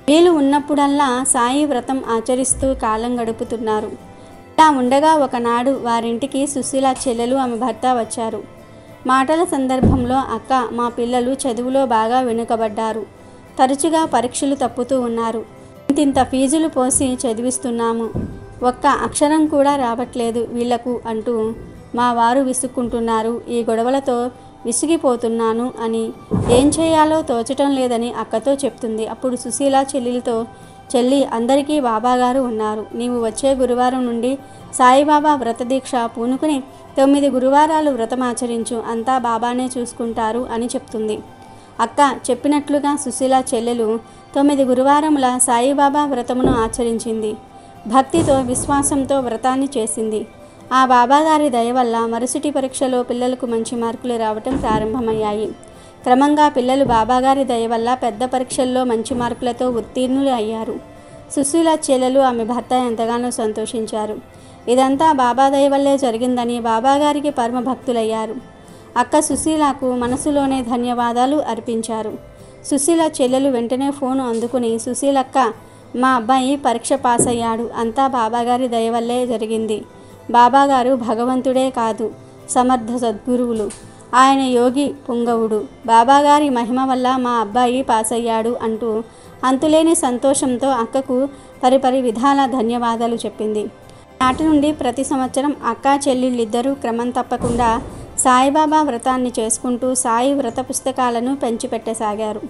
వీలు ఉన్నప్పుడల్లా సాయి వ్రతం ఆచరిస్తూ కాలం గడుపుతున్నారు. ఇలా ఉండగా ఒకనాడు వారింటికి సుశీల చెల్లెలు ఆమె భర్త వచ్చారు. మాటల సందర్భంలో అక్క, మా పిల్లలు చదువులో బాగా వెనుకబడ్డారు. తరచుగా పరీక్షలు తప్పుతూ ఉన్నారు. ఇంతింత ఫీజులు పోసి చదివిస్తున్నాము. ఒక్క అక్షరం కూడా రావట్లేదు వీళ్లకు అంటూ మా వారు విసుక్కుంటున్నారు. ఈ గొడవలతో విసిగిపోతున్నాను అని, ఏం చేయాలో తోచటం లేదని అక్కతో చెప్తుంది. అప్పుడు సుశీల చెల్లెలతో, చెల్లి, అందరికీ బాబాగారు ఉన్నారు. నీవు వచ్చే గురువారం నుండి సాయిబాబా వ్రతదీక్ష పూనుకుని 9 గురువారాలు వ్రతమాచరించు. అంతా బాబానే చూసుకుంటారు అని చెప్తుంది. అక్క చెప్పినట్లుగా సుశీల చెల్లెలు 9 గురువారముల సాయిబాబా వ్రతమును ఆచరించింది. భక్తితో విశ్వాసంతో వ్రతాన్ని చేసింది. ఆ బాబాగారి దయ వల్ల మరుసటి పరీక్షలో పిల్లలకు మంచి మార్కులు రావటం ప్రారంభమయ్యాయి. క్రమంగా పిల్లలు బాబాగారి దయ వల్ల పెద్ద పరీక్షల్లో మంచి మార్కులతో ఉత్తీర్ణులు అయ్యారు. సుశీల చెల్లెలు ఆమె భర్త ఎంతగానో సంతోషించారు. ఇదంతా బాబా దయ వల్లే జరిగిందని బాబాగారికి పరమ భక్తులయ్యారు. అక్క సుశీలకు మనసులోనే ధన్యవాదాలు అర్పించారు. సుశీల చెల్లెలు వెంటనే ఫోను అందుకుని, సుశీలక్క, మా అబ్బాయి పరీక్ష పాస్ అయ్యాడు. అంతా బాబాగారి దయ వల్లే జరిగింది. బాబాగారు భగవంతుడే కాదు, సమర్థ సద్గురువులు. ఆయన యోగి పుంగవుడు. బాబాగారి మహిమ వల్ల మా అబ్బాయి పాస్ అయ్యాడు అంటూ అంతులేని సంతోషంతో అక్కకు పరిపరి విధాల ధన్యవాదాలు చెప్పింది. నాటి నుండి ప్రతి సంవత్సరం అక్కా చెల్లెళ్ళిద్దరూ క్రమం తప్పకుండా సాయిబాబా వ్రతాన్ని చేసుకుంటూ సాయి వ్రత పుస్తకాలను పంచిపెట్టసాగారు.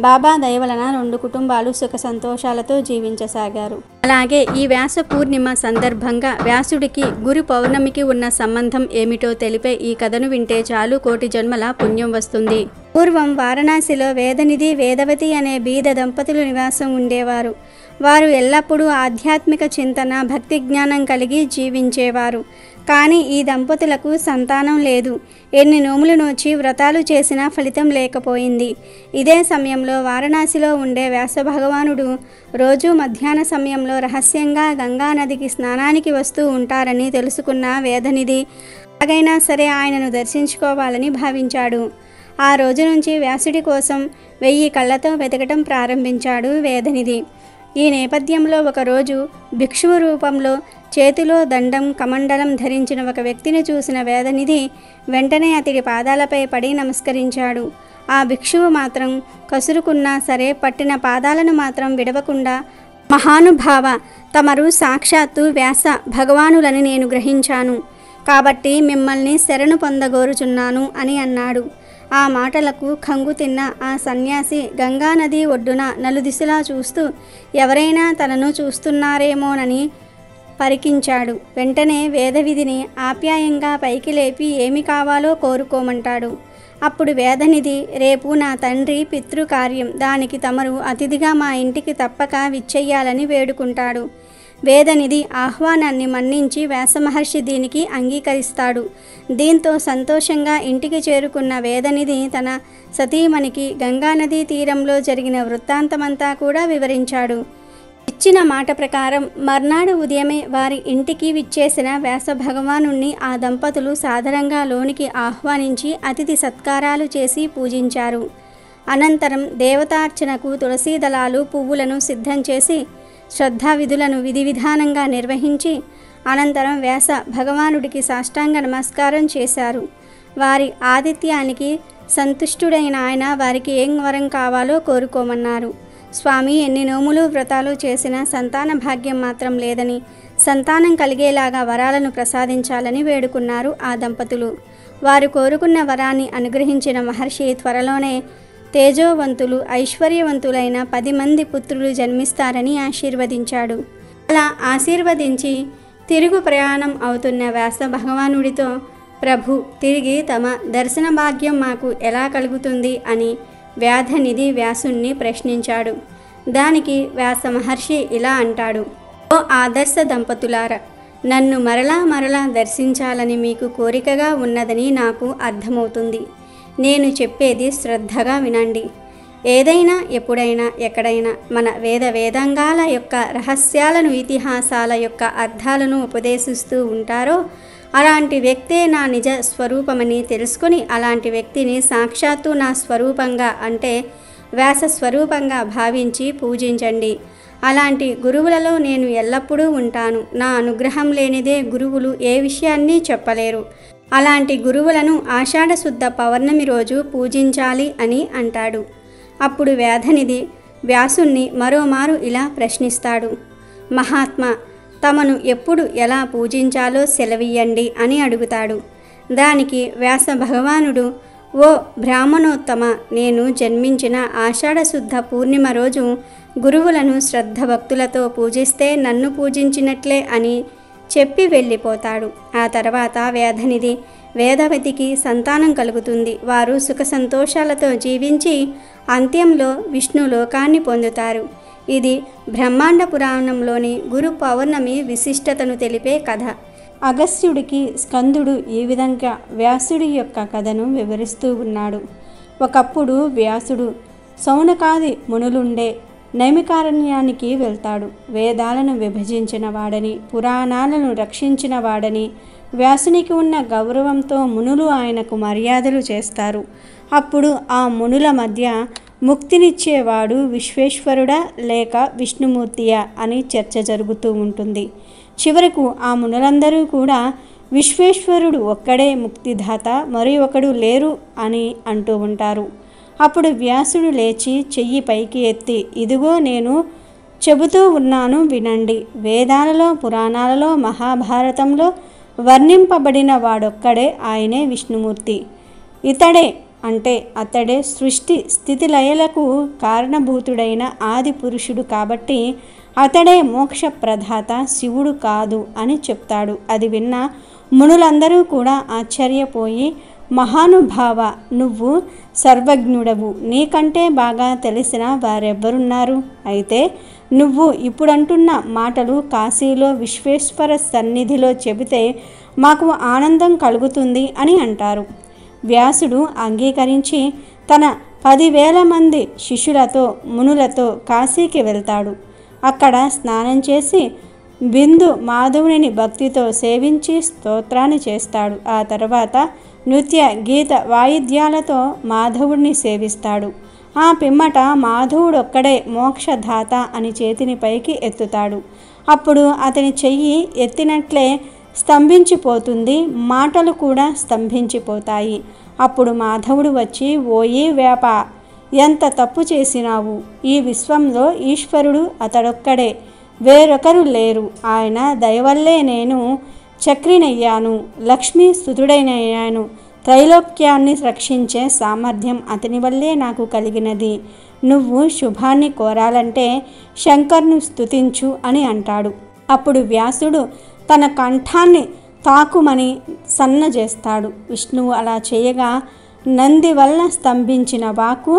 బాబా దయ వలన 2 కుటుంబాలు సుఖ సంతోషాలతో జీవించసాగారు. అలాగే ఈ వ్యాస పూర్ణిమ సందర్భంగా వ్యాసుడికి గురు పౌర్ణమికి ఉన్న సంబంధం ఏమిటో తెలిపే ఈ కథను వింటే చాలు కోటి జన్మల పుణ్యం వస్తుంది. పూర్వం వారణాసిలో వేదనిధి, వేదవతి అనే బీద దంపతులు నివాసం ఉండేవారు. వారు ఎల్లప్పుడూ ఆధ్యాత్మిక చింతన, భక్తి జ్ఞానం కలిగి జీవించేవారు. కానీ ఈ దంపతులకు సంతానం లేదు. ఎన్ని నోములు నోచి వ్రతాలు చేసినా ఫలితం లేకపోయింది. ఇదే సమయంలో వారణాసిలో ఉండే వ్యాస భగవానుడు రోజు మధ్యాహ్న సమయంలో రహస్యంగా గంగా నదికి స్నానానికి వస్తూ ఉంటారని తెలుసుకున్న వేదనిధి ఎలాగైనా సరే ఆయనను దర్శించుకోవాలని భావించాడు. ఆ రోజు నుంచి వ్యాసుడి కోసం 1000 కళ్ళతో వెతకటం ప్రారంభించాడు వేదనిధి. ఈ నేపథ్యంలో ఒకరోజు భిక్షువు రూపంలో చేతిలో దండం, కమండలం ధరించిన ఒక వ్యక్తిని చూసిన వేదనిధి వెంటనే అతడి పాదాలపై పడి నమస్కరించాడు. ఆ భిక్షువు మాత్రం కసురుకున్నా సరే పట్టిన పాదాలను మాత్రం విడవకుండా, మహానుభావ, తమరు సాక్షాత్తు వ్యాస భగవానులని నేను గ్రహించాను. కాబట్టి మిమ్మల్ని శరణు పొందగోరుచున్నాను అని అన్నాడు. ఆ మాటలకు కంగుతిన్న ఆ సన్యాసి గంగానది ఒడ్డున నలుదిశలా చూస్తూ ఎవరైనా తనను చూస్తున్నారేమోనని పరికించాడు. వెంటనే వేదవిధిని ఆప్యాయంగా పైకి లేపి ఏమి కావాలో కోరుకోమంటాడు. అప్పుడు వేదనిధి, రేపు నా తండ్రి పితృకార్యం, దానికి తమరు అతిథిగా మా ఇంటికి తప్పక విచ్చెయ్యాలని వేడుకుంటాడు. వేదనిధి ఆహ్వానాన్ని మన్నించి వ్యాసమహర్షి దీనికి అంగీకరిస్తాడు. దీంతో సంతోషంగా ఇంటికి చేరుకున్న వేదనిధి తన సతీమణికి గంగానదీ తీరంలో జరిగిన వృత్తాంతమంతా కూడా వివరించాడు. ఇచ్చిన మాట ప్రకారం మర్నాడు ఉదయమే వారి ఇంటికి విచ్చేసిన వ్యాస భగవానుణ్ణి ఆ దంపతులు సాదరంగా లోనికి ఆహ్వానించి అతిథి సత్కారాలు చేసి పూజించారు. అనంతరం దేవతార్చనకు తులసీ దళాలు, పువ్వులను సిద్ధం చేసి శ్రద్ధావిధులను విధి విధానంగా నిర్వహించి అనంతరం వ్యాస భగవానుడికి సాష్టాంగ నమస్కారం చేశారు. వారి ఆతిథ్యానికి సంతుష్టుడైన ఆయన వారికి ఏం వరం కావాలో కోరుకోమన్నారు. స్వామి, ఎన్ని నోములు వ్రతాలు చేసినా సంతాన భాగ్యం మాత్రం లేదని, సంతానం కలిగేలాగా వరాలను ప్రసాదించాలని వేడుకున్నారు ఆ దంపతులు. వారు కోరుకున్న వరాన్ని అనుగ్రహించిన మహర్షి త్వరలోనే తేజోవంతులు, ఐశ్వర్యవంతులైన 10 మంది పుత్రులు జన్మిస్తారని ఆశీర్వదించాడు. అలా ఆశీర్వదించి తిరుగు ప్రయాణం అవుతున్న వ్యాస భగవానుడితో, ప్రభు, తిరిగి తమ దర్శన భాగ్యం మాకు ఎలా కలుగుతుంది అని వేదనిధి వ్యాసుణ్ణి ప్రశ్నించాడు. దానికి వ్యాస మహర్షి ఇలా అంటాడు. ఓ ఆదర్శ దంపతులారా, నన్ను మరలా దర్శించాలని మీకు కోరికగా ఉన్నదని నాకు అర్థమవుతుంది. నేను చెప్పేది శ్రద్ధగా వినండి. ఏదైనా ఎప్పుడైనా ఎక్కడైనా మన వేదాంగాల యొక్క రహస్యాలను, ఇతిహాసాల యొక్క అర్థాలను ఉపదేశిస్తూ ఉంటారో అలాంటి వ్యక్తే నా నిజ స్వరూపమని తెలుసుకొని అలాంటి వ్యక్తిని సాక్షాత్తు నా స్వరూపంగా అంటే వ్యాస స్వరూపంగా భావించి పూజించండి. అలాంటి గురువులలో నేను ఎల్లప్పుడూ ఉంటాను. నా అనుగ్రహం లేనిదే గురువులు ఏ విషయాన్ని చెప్పలేరు. అలాంటి గురువులను ఆషాఢ శుద్ధ పౌర్ణమి రోజు పూజించాలి అని అంటాడు. అప్పుడు వేదనిధి వ్యాసుణ్ణి మరోమారు ఇలా ప్రశ్నిస్తాడు. మహాత్మా, తమను ఎప్పుడు ఎలా పూజించాలో సెలవియ్యండి అని అడుగుతాడు. దానికి వ్యాస భగవానుడు, ఓ బ్రాహ్మణోత్తమ, నేను జన్మించిన ఆషాఢ శుద్ధ పూర్ణిమ రోజు గురువులను శ్రద్ధభక్తులతో పూజిస్తే నన్ను పూజించినట్లే అని చెప్పి వెళ్ళిపోతాడు. ఆ తర్వాత వేదనిధి వేదవతికి సంతానం కలుగుతుంది. వారు సుఖ సంతోషాలతో జీవించి అంత్యంలో విష్ణు లోకాన్ని పొందుతారు. ఇది బ్రహ్మాండ పురాణంలోని గురు పౌర్ణమి విశిష్టతను తెలిపే కథ. అగస్త్యుడికి స్కందుడు ఈ విధంగా వ్యాసుడి యొక్క కథను వివరిస్తూ ఉన్నాడు. ఒకప్పుడు వ్యాసుడు సౌనకాది మునులుండే నైమికారణ్యానికి వెళ్తాడు. వేదాలను విభజించిన వాడని, పురాణాలను రక్షించిన వాడని వ్యాసునికి ఉన్న గౌరవంతో మునులు ఆయనకు మర్యాదలు చేస్తారు. అప్పుడు ఆ మునుల మధ్య ముక్తినిచ్చేవాడు విశ్వేశ్వరుడా లేక విష్ణుమూర్తియా అని చర్చ జరుగుతూ ఉంటుంది. చివరకు ఆ మునులందరూ కూడా విశ్వేశ్వరుడు ఒక్కడే ముక్తిదాత, మరి ఒకడు లేరు అని అంటూ ఉంటారు. అప్పుడు వ్యాసుడు లేచి చెయ్యి పైకి ఎత్తి, ఇదిగో నేను చెబుతూ ఉన్నాను వినండి. వేదాలలో, పురాణాలలో, మహాభారతంలో వర్ణింపబడిన వాడొక్కడే, ఆయనే విష్ణుమూర్తి. ఇతడే అంటే అతడే సృష్టి స్థితి లయలకు కారణభూతుడైన ఆది పురుషుడు కాబట్టి అతడే మోక్ష ప్రదాత, శివుడు కాదు అని చెప్తాడు. అది విన్న మునులందరూ కూడా ఆశ్చర్యపోయి, మహానుభావ, నువ్వు సర్వజ్ఞుడవు, నీకంటే బాగా తెలిసిన వారెవ్వరున్నారు? అయితే నువ్వు ఇప్పుడంటున్న మాటలు కాశీలో విశ్వేశ్వర సన్నిధిలో చెబితే మాకు ఆనందం కలుగుతుంది అని అంటారు. వ్యాసుడు అంగీకరించి తన 10,000 మంది శిష్యులతో మునులతో కాశీకి వెళ్తాడు. అక్కడ స్నానం చేసి బిందు మాధవుని భక్తితో సేవించి స్తోత్రాన్ని చేస్తాడు. ఆ తర్వాత నృత్య గీత వాయిద్యాలతో మాధవుడిని సేవిస్తాడు. ఆ పిమ్మట మాధవుడొక్కడే మోక్షదాత అని చేతిని పైకి ఎత్తుతాడు. అప్పుడు అతని చెయ్యి ఎత్తినట్లే స్తంభించిపోతుంది, మాటలు కూడా స్తంభించిపోతాయి. అప్పుడు మాధవుడు వచ్చి, ఓయి వేప, ఎంత తప్పు చేసినావు? ఈ విశ్వంలో ఈశ్వరుడు అతడొక్కడే, వేరొకరు లేరు. ఆయన దయవల్లే నేను చక్రినయ్యాను, లక్ష్మీ స్తుతుడైనయ్యాను. త్రైలోక్యాన్ని రక్షించే సామర్థ్యం అతని వల్లే నాకు కలిగినది. నువ్వు శుభాన్ని కోరాలంటే శంకర్ను స్తుతించు అని అంటాడు. అప్పుడు వ్యాసుడు తన కంఠాన్ని తాకుమని సన్నజేస్తాడు. విష్ణువు అలా చేయగా నంది వల్ల స్తంభించిన వాక్కు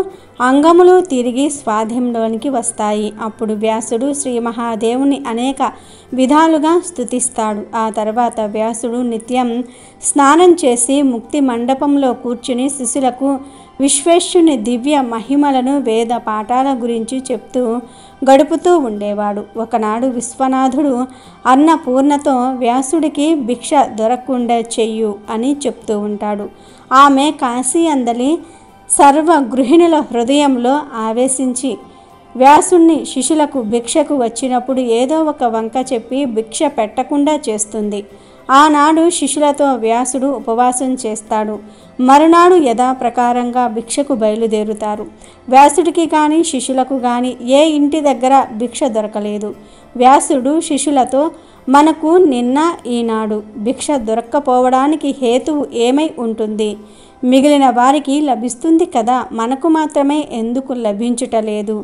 అంగములు తిరిగి స్వాధీనంలోనికి వస్తాయి. అప్పుడు వ్యాసుడు శ్రీ మహాదేవుని అనేక విధాలుగా స్తుతిస్తాడు. ఆ తర్వాత వ్యాసుడు నిత్యం స్నానం చేసి ముక్తి మండపంలో కూర్చుని శిష్యులకు విశ్వేశ్వరుని దివ్య మహిమలను, వేద పాఠాల గురించి చెప్తూ గడుపుతూ ఉండేవాడు. ఒకనాడు విశ్వనాథుడు అన్నపూర్ణతో వ్యాసుడికి భిక్ష దొరకకుండా చెయ్యు అని చెప్తూ ఉంటాడు. ఆమె కాశీ అందలి సర్వ గృహిణుల హృదయంలో ఆవేశించి వ్యాసుణ్ణి శిష్యులకు భిక్షకు వచ్చినప్పుడు ఏదో ఒక వంక చెప్పి భిక్ష పెట్టకుండా చేస్తుంది. ఆనాడు శిష్యులతో వ్యాసుడు ఉపవాసం చేస్తాడు. మరునాడు యథాప్రకారంగా భిక్షకు బయలుదేరుతారు. వ్యాసుడికి కానీ శిష్యులకు కానీ ఏ ఇంటి దగ్గర భిక్ష దొరకలేదు. వ్యాసుడు శిష్యులతో, మనకు నిన్న ఈనాడు భిక్ష దొరక్కపోవడానికి హేతువు ఏమై ఉంటుంది? మిగిలిన వారికి లభిస్తుంది కదా, మనకు మాత్రమే ఎందుకు లభించుటలేదు?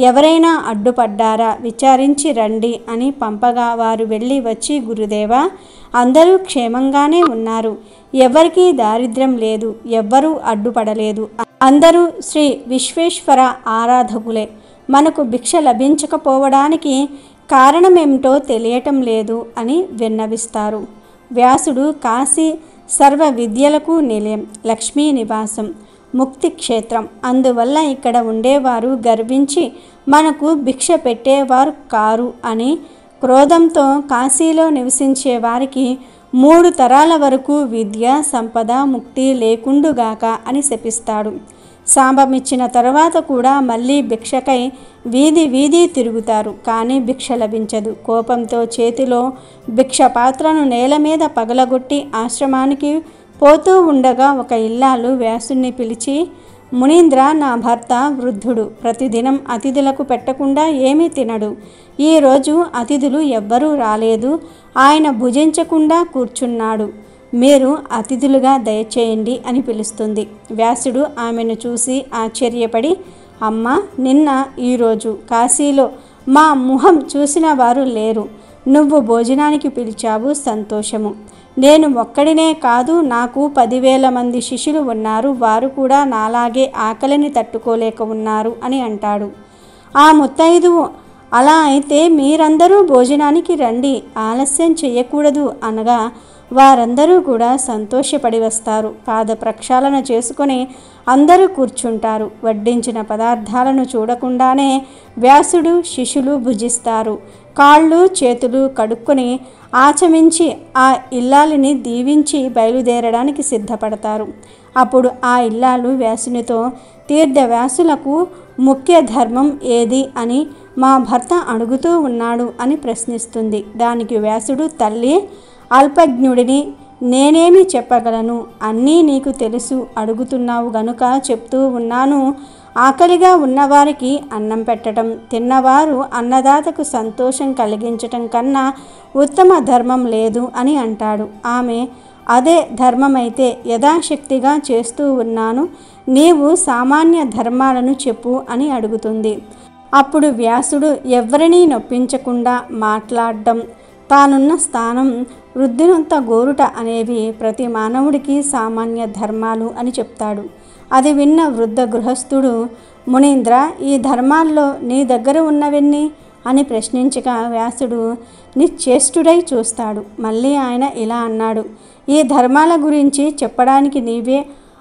ఎవరైనా అడ్డుపడ్డారా విచారించి రండి అని పంపగా వారు వెళ్ళి వచ్చి, గురుదేవా, అందరూ క్షేమంగానే ఉన్నారు, ఎవరికీ దారిద్ర్యం లేదు, ఎవ్వరూ అడ్డుపడలేదు, అందరూ శ్రీ విశ్వేశ్వర ఆరాధకులే. మనకు భిక్ష లభించకపోవడానికి కారణమేమిటో తెలియటం లేదు అని విన్నవిస్తారు. వ్యాసుడు కాశీ సర్వ విద్యలకు నిలయం, లక్ష్మీ నివాసం, ముక్తి క్షేత్రం. అందువల్ల ఇక్కడ ఉండేవారు గర్వించి మనకు భిక్ష పెట్టేవారు కారు అని క్రోధంతో కాశీలో నివసించే వారికి 3 తరాల వరకు విద్య, సంపద, ముక్తి లేకుండుగాక అని శపిస్తాడు. శాపమిచ్చిన తరువాత కూడా మళ్ళీ భిక్షకై వీధి వీధి తిరుగుతారు, కానీ భిక్ష లభించదు. కోపంతో చేతిలో భిక్ష పాత్రను నేల మీద పగలగొట్టి ఆశ్రమానికి పోతూ ఉండగా ఒక ఇల్లాలు వ్యాసుని పిలిచి, మునీంద్ర, నా భర్త వృద్ధుడు, ప్రతిదినం అతిథులకు పెట్టకుండా ఏమీ తినడు. ఈరోజు అతిథులు ఎవ్వరూ రాలేదు, ఆయన భుజించకుండా కూర్చున్నాడు, మీరు అతిథులుగా దయచేయండి అని పిలుస్తుంది. వ్యాసుడు ఆమెను చూసి ఆశ్చర్యపడి, అమ్మ, నిన్న ఈరోజు కాశీలో మా ముఖం చూసిన వారు లేరు. నువ్వు భోజనానికి పిలిచావు, సంతోషము. నేను ఒక్కడినే కాదు, నాకు 10,000 మంది శిష్యులు ఉన్నారు, వారు కూడా నాలాగే ఆకలిని తట్టుకోలేక ఉన్నారు అని అంటాడు. ఆ ముత్తైదువు, అలా అయితే మీరందరూ భోజనానికి రండి, ఆలస్యం చేయకూడదు అనగా వారందరూ కూడా సంతోషపడి వస్తారు. పాద ప్రక్షాళన చేసుకొని అందరూ కూర్చుంటారు. వడ్డించిన పదార్థాలను చూడకుండానే వ్యాసుడు, శిష్యులు భుజిస్తారు. కాళ్ళు చేతులు కడుక్కొని ఆచమించి ఆ ఇల్లాలిని దీవించి బయలుదేరడానికి సిద్ధపడతారు. అప్పుడు ఆ ఇల్లాలు వ్యాసునితో, తీర్థవ్యాసులకు ముఖ్య ధర్మం ఏది అని మా భర్త అడుగుతూ ఉన్నాడు అని ప్రశ్నిస్తుంది. దానికి వ్యాసుడు, తల్లి, అల్పజ్ఞుడిని, నేనేమి చెప్పగలను, అన్నీ నీకు తెలుసు, అడుగుతున్నావు గనుక చెప్తూ ఉన్నాను. ఆకలిగా ఉన్నవారికి అన్నం పెట్టడం, తిన్నవారు అన్నదాతకు సంతోషం కలిగించటం కన్నా ఉత్తమ ధర్మం లేదు అని అంటాడు. ఆమె, అదే ధర్మమైతే యథాశక్తిగా చేస్తూ ఉన్నాను, నీవు సామాన్య ధర్మాలను చెప్పు అని అడుగుతుంది. అప్పుడు వ్యాసుడు ఎవరినీ నొప్పించకుండా మాట్లాడడం, తానున్న స్థానం వృద్ధినంత గోరుట అనేవి ప్రతి మానవుడికి సామాన్య ధర్మాలు అని చెప్తాడు. అది విన్న వృద్ధ గృహస్థుడు, మునీంద్ర, ఈ ధర్మాల్లో నీ దగ్గర ఉన్నవెన్ని అని ప్రశ్నించగా వ్యాసుడు నిశ్చేష్టుడై చూస్తాడు. మళ్ళీ ఆయన ఇలా అన్నాడు, ఈ ధర్మాల గురించి చెప్పడానికి నీవే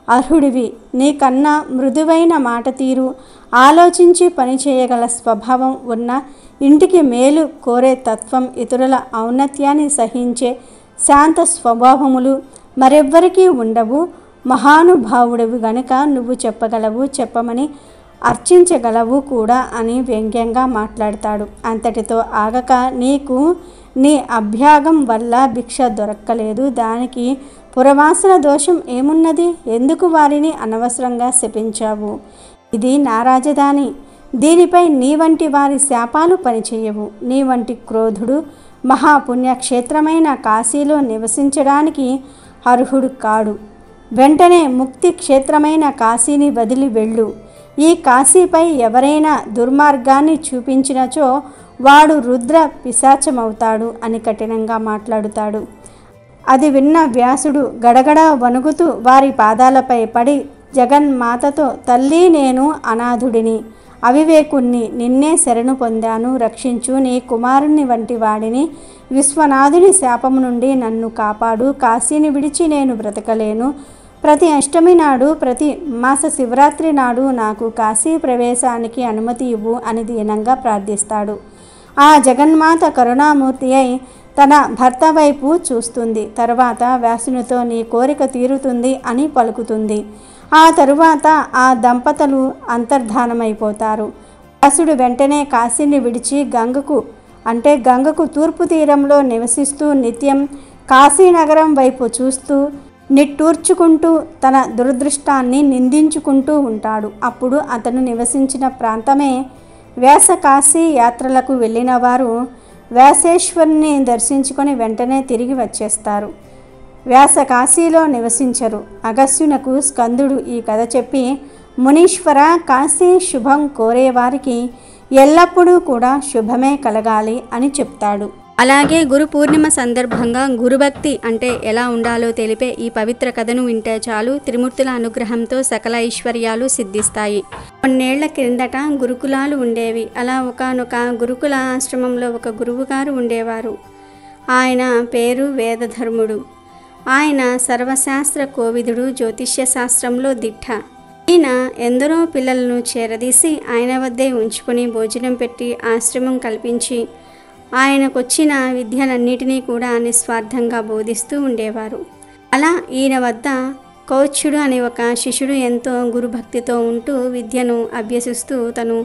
అర్హుడివి. నీకన్నా మృదువైన మాట తీరు, ఆలోచించి పనిచేయగల స్వభావం ఉన్న, ఇంటికి మేలు కోరే తత్వం, ఇతరుల ఔన్నత్యాన్ని సహించే శాంత స్వభావములు మరెవ్వరికీ ఉండవు. మహానుభావుడివి గనుక నువ్వు చెప్పగలవు, చెప్పమని అర్చించగలవు కూడా అని వ్యంగ్యంగా మాట్లాడతాడు. అంతటితో ఆగక, నీకు నీ అభ్యాగం వల్ల భిక్ష దొరక్కలేదు, దానికి పురవాసన దోషం ఏమున్నది? ఎందుకు వారిని అనవసరంగా శపించావు? ఇది నా రాజధాని, దీనిపై నీ వంటి వారి శాపాలు పనిచేయవు. నీ వంటి క్రోధుడు మహాపుణ్యక్షేత్రమైన కాశీలో నివసించడానికి అర్హుడు కాడు. వెంటనే ముక్తి క్షేత్రమైన కాశీని వదిలి వెళ్ళు. ఈ కాశీపై ఎవరైనా దుర్మార్గాన్ని చూపించినచో వాడు రుద్ర పిశాచమవుతాడు అని కఠినంగా మాట్లాడుతాడు. అది విన్న వ్యాసుడు గడగడ వణుకుతూ వారి పాదాలపై పడి జగన్మాతతో, తల్లి, నేను అనాథుడిని, అవివేకుణ్ణి, నిన్నే శరణు పొందాను, రక్షించు. నీ కుమారుని వంటి వాడిని, విశ్వనాథుని శాపము నుండి నన్ను కాపాడు. కాశీని విడిచి నేను బ్రతకలేను. ప్రతి అష్టమి నాడు, ప్రతి మాస శివరాత్రి నాడు నాకు కాశీ ప్రవేశానికి అనుమతి ఇవ్వు అని దీనంగా ప్రార్థిస్తాడు. ఆ జగన్మాత కరుణామూర్తి అయి తన భర్త వైపు చూస్తుంది. తరువాత వ్యాసునితో, నీ కోరిక తీరుతుంది అని పలుకుతుంది. ఆ తరువాత ఆ దంపతులు అంతర్ధానమైపోతారు. వ్యాసుడు వెంటనే కాశీని విడిచి గంగకు తూర్పు తీరంలో నివసిస్తూ నిత్యం కాశీనగరం వైపు చూస్తూ నిట్టూర్చుకుంటూ తన దురదృష్టాన్ని నిందించుకుంటూ ఉంటాడు. అప్పుడు అతను నివసించిన ప్రాంతమే వ్యాసకాశీ యాత్రలకు వెళ్ళిన వారు వ్యాసేశ్వరుని దర్శించుకొని వెంటనే తిరిగి వచ్చేస్తారు. వ్యాసకాశీలో నివసించరు. అగస్త్యునకు స్కందుడు ఈ కథ చెప్పి, మునీశ్వర, కాశీ శుభం కోరేవారికి ఎల్లప్పుడూ కూడా శుభమే కలగాలి అని చెప్తాడు. అలాగే గురు పూర్ణిమ సందర్భంగా గురుభక్తి అంటే ఎలా ఉండాలో తెలిపే ఈ పవిత్ర కథను వింటే చాలు త్రిమూర్తుల అనుగ్రహంతో సకల ఐశ్వర్యాలు సిద్ధిస్తాయి. కొన్నేళ్ల క్రిందట గురుకులాలు ఉండేవి. అలా ఒకానొక గురుకుల ఆశ్రమంలో ఒక గురువుగారు ఉండేవారు. ఆయన పేరు వేదధర్ముడు. ఆయన సర్వశాస్త్ర కోవిదుడు, జ్యోతిష్య శాస్త్రంలో దిట్ట. ఈయన ఎందరో పిల్లలను చేరదీసి ఆయన వద్దే ఉంచుకొని భోజనం పెట్టి ఆశ్రమం కల్పించి ఆయనకొచ్చిన విద్యలన్నిటినీ కూడా నిస్వార్థంగా బోధిస్తూ ఉండేవారు. అలా ఈయన వద్ద కౌత్స్యుడు అనే ఒక శిష్యుడు ఎంతో గురుభక్తితో ఉంటూ విద్యను అభ్యసిస్తూ తను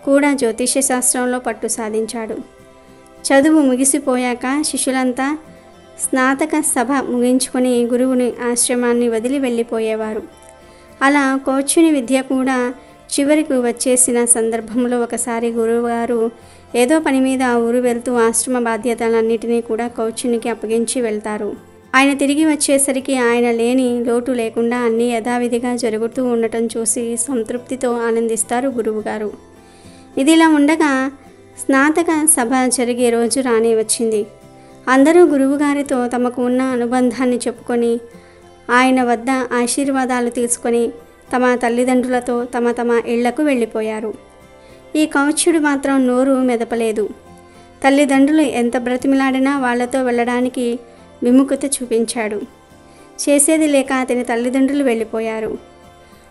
కూడా జ్యోతిష్య శాస్త్రంలో పట్టు సాధించాడు. చదువు ముగిసిపోయాక శిష్యులంతా స్నాతక సభ ముగించుకొని గురువుని ఆశ్రమాన్ని వదిలి వెళ్ళిపోయేవారు. అలా కౌత్స్యుని విద్య కూడా చివరికి వచ్చేసిన సందర్భంలో ఒకసారి గురువుగారు ఏదో పని మీద ఆ ఊరు వెళ్తూ ఆశ్రమ బాధ్యతలన్నిటినీ కూడా కౌత్స్యునికి అప్పగించి వెళ్తారు. ఆయన తిరిగి వచ్చేసరికి ఆయన లేని లోటు లేకుండా అన్నీ యథావిధిగా జరుగుతూ ఉండటం చూసి సంతృప్తితో ఆనందిస్తారు గురువుగారు. ఇదిలా ఉండగా స్నాతక సభ జరిగే రోజు రానే వచ్చింది. అందరూ గురువుగారితో తమకు ఉన్న అనుబంధాన్ని చెప్పుకొని ఆయన వద్ద ఆశీర్వాదాలు తీసుకొని తమ తల్లిదండ్రులతో తమ తమ ఇళ్లకు వెళ్ళిపోయారు. ఈ కౌత్స్యుడు మాత్రం నోరు మెదపలేదు. తల్లిదండ్రులు ఎంత బ్రతిమిలాడినా వాళ్లతో వెళ్ళడానికి విముఖత చూపించాడు. చేసేది లేక అతని తల్లిదండ్రులు వెళ్ళిపోయారు.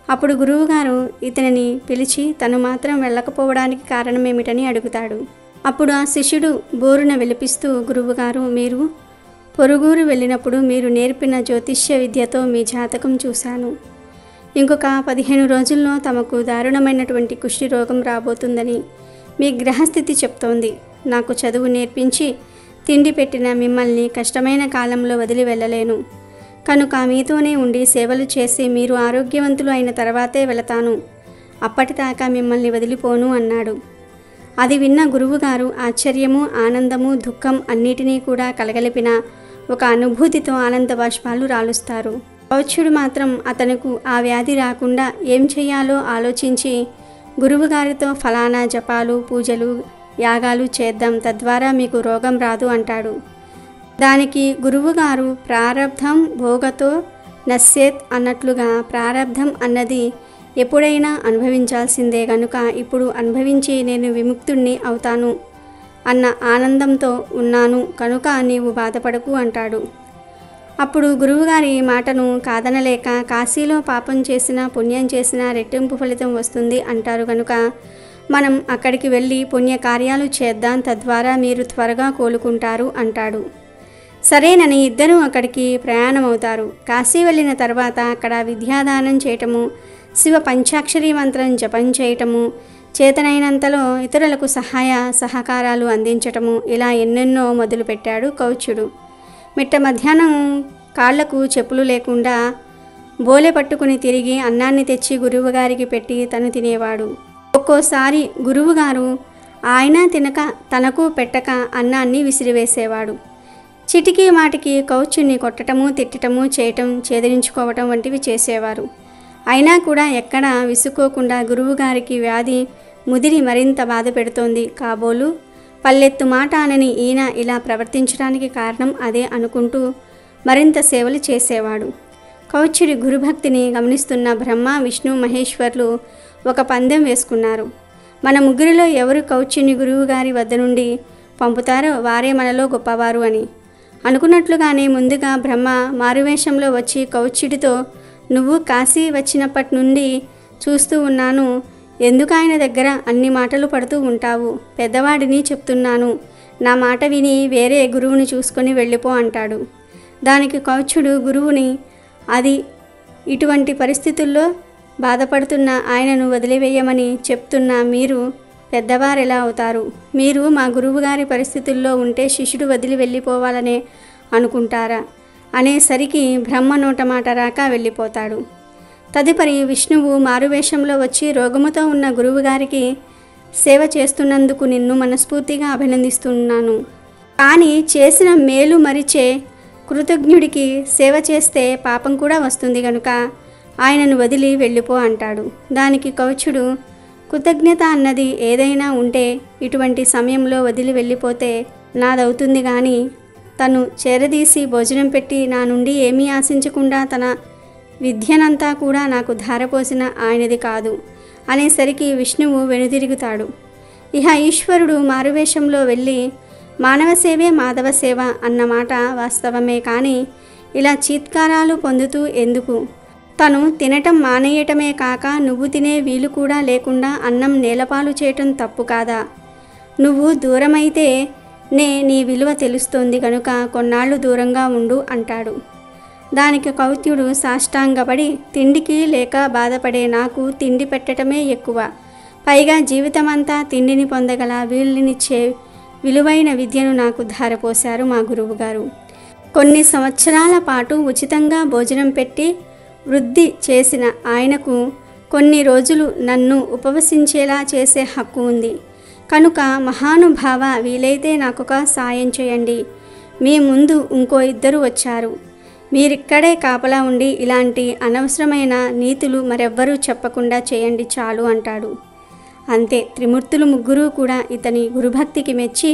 అప్పుడు గురువుగారు ఇతనిని పిలిచి తను మాత్రం వెళ్ళకపోవడానికి కారణమేమిటని అడుగుతాడు. అప్పుడు ఆ శిష్యుడు బోరున విలపిస్తూ, గురువుగారు, మీరు పొరుగురు వెళ్ళినప్పుడు మీరు నేర్పిన జ్యోతిష్య విద్యతో మీ జాతకం చూశాను. ఇంకొక 15 రోజుల్లో తమకు దారుణమైనటువంటి కుష్టి రోగం రాబోతుందని మీ గ్రహస్థితి చెప్తోంది. నాకు చదువు నేర్పించి తిండి పెట్టిన మిమ్మల్ని కష్టమైన కాలంలో వదిలి వెళ్ళలేను. కనుక మీతోనే ఉండి సేవలు చేసి మీరు ఆరోగ్యవంతులు అయిన తర్వాతే వెళతాను. అప్పటిదాకా మిమ్మల్ని వదిలిపోను అన్నాడు. అది విన్న గురువుగారు ఆశ్చర్యము, ఆనందము, దుఃఖం అన్నిటినీ కూడా కలగలిపిన ఒక అనుభూతితో ఆనంద బాష్పాలు రాలుస్తారు. కౌత్స్యుడు మాత్రం అతనుకు ఆ వ్యాధి రాకుండా ఏం చేయాలో ఆలోచించి గురువుగారితో ఫలానా జపాలు, పూజలు, యాగాలు చేద్దాం, తద్వారా మీకు రోగం రాదు అంటాడు. దానికి గురువుగారు ప్రారబ్ధం భోగతో నశ్యేత్ అన్నట్లుగా ప్రారబ్ధం అన్నది ఎప్పుడైనా అనుభవించాల్సిందే గనుక ఇప్పుడు అనుభవించి నేను విముక్తుణ్ణి అవుతాను అన్న ఆనందంతో ఉన్నాను కనుక నీవు బాధపడకు అంటాడు. అప్పుడు గురువుగారి మాటను కాదనలేక కాశీలో పాపం చేసినా పుణ్యం చేసినా రెట్టింపు ఫలితం వస్తుంది అంటారు కనుక మనం అక్కడికి వెళ్ళి పుణ్యకార్యాలు చేద్దాం, తద్వారా మీరు త్వరగా కోలుకుంటారు అంటాడు. సరేనని ఇద్దరూ అక్కడికి ప్రయాణమవుతారు. కాశీ వెళ్ళిన తర్వాత అక్కడ విద్యాదానం చేయటము, శివ పంచాక్షరీ మంత్రం జపం చేయటము, చేతనైనంతలో ఇతరులకు సహాయ సహకారాలు అందించటము, ఇలా ఎన్నెన్నో మొదలుపెట్టాడు కౌత్స్యుడు. మిట్ట మధ్యాహ్నం కాళ్లకు చెప్పులు లేకుండా బోలె పట్టుకుని తిరిగి అన్నాన్ని తెచ్చి గురువుగారికి పెట్టి తను తినేవాడు. ఒక్కోసారి గురువుగారు ఆయన తినక తనకు పెట్టక అన్నాన్ని విసిరివేసేవాడు. చిటికీ మాటికి కౌత్స్యుని కొట్టటము, తిట్టటము చేయటం, చేదరించుకోవటం వంటివి చేసేవారు. అయినా కూడా ఎక్కడా విసుక్కోకుండా గురువుగారికి వ్యాధి ముదిరి మరింత బాధ పెడుతోంది కాబోలు పల్లెత్తు మాట అనని ఈయన ఇలా ప్రవర్తించడానికి కారణం అదే అనుకుంటూ మరింత సేవలు చేసేవాడు. కౌత్స్యుడి గురుభక్తిని గమనిస్తున్న బ్రహ్మ, విష్ణు, మహేశ్వర్లు ఒక పందెం వేసుకున్నారు. మన ముగ్గురిలో ఎవరు కౌత్స్యుని గురువుగారి వద్ద నుండి పంపుతారో వారే మనలో గొప్పవారు అని. అనుకున్నట్లుగానే ముందుగా బ్రహ్మ మారువేషంలో వచ్చి కౌత్స్యుడితో, నువ్వు కాశీ వచ్చినప్పటి నుండి చూస్తూ ఉన్నాను, ఎందుకు ఆయన దగ్గర అన్ని మాటలు పడుతూ ఉంటావు? పెద్దవాడిని చెప్తున్నాను, నా మాట విని వేరే గురువుని చూసుకొని వెళ్ళిపో అంటాడు. దానికి కౌత్స్యుడు గురువుని, అది ఇటువంటి పరిస్థితుల్లో బాధపడుతున్న ఆయనను వదిలివేయమని చెప్తున్నా మీరు పెద్దవారెలా అవుతారు? మీరు మా గురువుగారి పరిస్థితుల్లో ఉంటే శిష్యుడు వదిలి వెళ్ళిపోవాలనే అనుకుంటారా అనేసరికి బ్రహ్మ నోట మాట రాక వెళ్ళిపోతాడు. తదుపరి విష్ణువు మారువేషంలో వచ్చి రోగముతో ఉన్న గురువుగారికి సేవ చేస్తున్నందుకు నిన్ను మనస్ఫూర్తిగా అభినందిస్తున్నాను. కానీ చేసిన మేలు మరిచే కృతజ్ఞుడికి సేవ చేస్తే పాపం కూడా వస్తుంది కనుక ఆయనను వదిలి వెళ్ళిపో అంటాడు. దానికి కౌత్స్యుడు, కృతజ్ఞత అన్నది ఏదైనా ఉంటే ఇటువంటి సమయంలో వదిలి వెళ్ళిపోతే నాదవుతుంది కానీ తను చేరదీసి భోజనం పెట్టి నా నుండి ఏమీ ఆశించకుండా తన విద్యనంతా కూడా నాకు ధారపోసిన ఆయనది కాదు అనేసరికి విష్ణువు వెనుదిరుగుతాడు. ఇహ ఈశ్వరుడు మారువేషంలో వెళ్ళి మానవ సేవే మాధవ సేవ అన్నమాట వాస్తవమే, కానీ ఇలా చీత్కారాలు పొందుతూ ఎందుకు? తను తినటం మానేయటమే కాక నువ్వు తినే వీలు కూడా లేకుండా అన్నం నేలపాలు చేయటం తప్పు కాదా? నువ్వు దూరమైతే నీ విలువ తెలుస్తోంది కనుక కొన్నాళ్ళు దూరంగా ఉండు అంటాడు. దానికి కౌత్యుడు సాష్టాంగపడి, తిండికి లేక బాధపడే నాకు తిండి పెట్టడమే ఎక్కువ, పైగా జీవితమంతా తిండిని పొందగల వీళ్ళనిచ్చే విలువైన విద్యను నాకు ధారపోశారు మా గురువుగారు. కొన్ని సంవత్సరాల పాటు ఉచితంగా భోజనం పెట్టి వృద్ధి చేసిన ఆయనకు కొన్ని రోజులు నన్ను ఉపవసించేలా చేసే హక్కు ఉంది కనుక మహానుభావ, వీలైతే నాకొక సాయం చేయండి. మీ ముందు ఇంకో ఇద్దరు వచ్చారు, మీరిక్కడే కాపలా ఉండి ఇలాంటి అనవసరమైన నీతులు మరెవ్వరూ చెప్పకుండా చేయండి చాలు అంటాడు. అంతే, త్రిమూర్తులు ముగ్గురు కూడా ఇతని గురుభక్తికి మెచ్చి,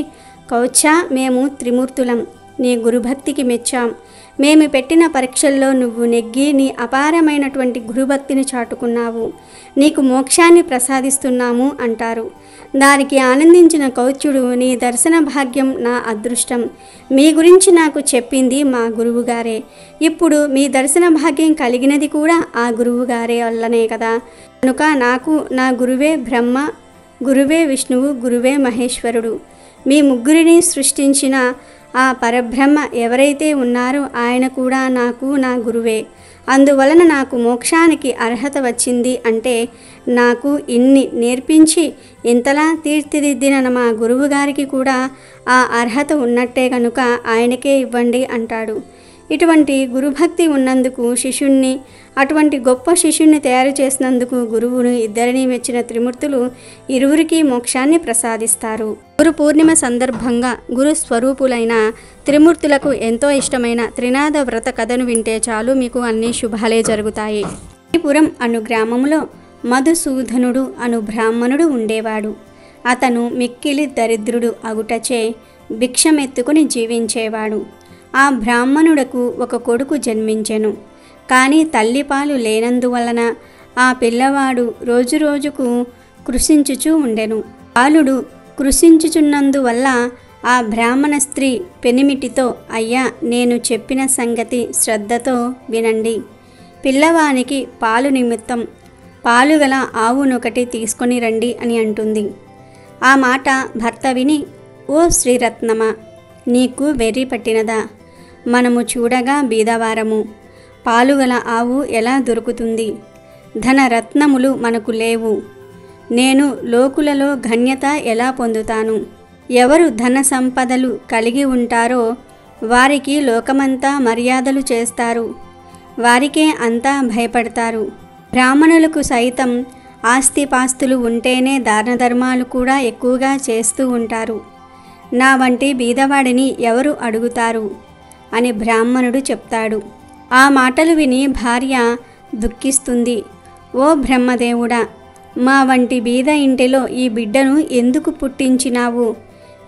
కౌత్యా, మేము త్రిమూర్తులం, నీ గురుభక్తికి మెచ్చాం. మేము పెట్టిన పరీక్షల్లో నువ్వు నెగ్గి నీ అపారమైనటువంటి గురుభక్తిని చాటుకున్నావు, నీకు మోక్షాన్ని ప్రసాదిస్తున్నాము అంటారు. దానికి ఆనందించిన కౌత్యుడు, నీ దర్శన భాగ్యం నా అదృష్టం, మీ గురించి నాకు చెప్పింది మా గురువుగారే, ఇప్పుడు మీ దర్శన భాగ్యం కలిగినది కూడా ఆ గురువుగారే వల్లనే కదా, కనుక నాకు నా గురువే బ్రహ్మ, గురువే విష్ణువు, గురువే మహేశ్వరుడు, మీ ముగ్గురిని సృష్టించిన ఆ పరబ్రహ్మ ఎవరైతే ఉన్నారో ఆయన కూడా నాకు నా గురువే, అందువలన నాకు మోక్షానికి అర్హత వచ్చింది అంటే నాకు ఇన్ని నేర్పించి ఇంతలా తీర్చిదిద్దిన మా గురువుగారికి కూడా ఆ అర్హత ఉన్నట్టే కనుక ఆయనకే ఇవ్వండి అంటాడు. ఇటువంటి గురుభక్తి ఉన్నందుకు శిష్యుణ్ణి, అటువంటి గొప్ప శిష్యుణ్ణి తయారు చేసినందుకు గురువును ఇద్దరిని మెచ్చిన త్రిమూర్తులు ఇరువురికి మోక్షాన్ని ప్రసాదిస్తారు. గురు పూర్ణిమ సందర్భంగా గురు స్వరూపులైన త్రిమూర్తులకు ఎంతో ఇష్టమైన త్రినాద వ్రత కథను వింటే చాలు, మీకు అన్ని శుభాలే జరుగుతాయి. పురం అను గ్రామంలో మధుసూదనుడు అను బ్రాహ్మణుడు ఉండేవాడు. అతను మిక్కిలి దరిద్రుడు అగుటచే భిక్షమెత్తుకుని జీవించేవాడు. ఆ బ్రాహ్మణుడకు ఒక కొడుకు జన్మించెను. కానీ తల్లిపాలు లేనందువలన ఆ పిల్లవాడు రోజురోజుకు కృషించుచూ ఉండెను. బాలుడు కృషించుచున్నందువల్ల ఆ బ్రాహ్మణ స్త్రీ పెనిమిటితో, అయ్యా, నేను చెప్పిన సంగతి శ్రద్ధతో వినండి. పిల్లవానికి పాలు నిమిత్తం పాలుగల ఆవునొకటి తీసుకొని రండి అని అంటుంది. ఆ మాట భర్త విని, ఓ శ్రీరత్నమా, నీకు వెర్రి పట్టినదా? మనము చూడగా బీదవారము, పాలుగల ఆవు ఎలా దొరుకుతుంది? ధనరత్నములు మనకు లేవు, నేను లోకులలో ఘన్యత ఎలా పొందుతాను? ఎవరు ధన సంపదలు కలిగి ఉంటారో వారికి లోకమంతా మర్యాదలు చేస్తారు, వారికే అంతా భయపడతారు. బ్రాహ్మణులకు సైతం ఆస్తిపాస్తులు ఉంటేనే దాన ధర్మాలు కూడా ఎక్కువగా చేస్తూ ఉంటారు. నా వంటి బీదవాడిని ఎవరు అడుగుతారు అని బ్రాహ్మణుడు చెప్తాడు. ఆ మాటలు విని భార్య దుఃఖిస్తుంది. ఓ బ్రహ్మదేవుడా, మా వంటి బీద ఇంటిలో ఈ బిడ్డను ఎందుకు పుట్టించినావు?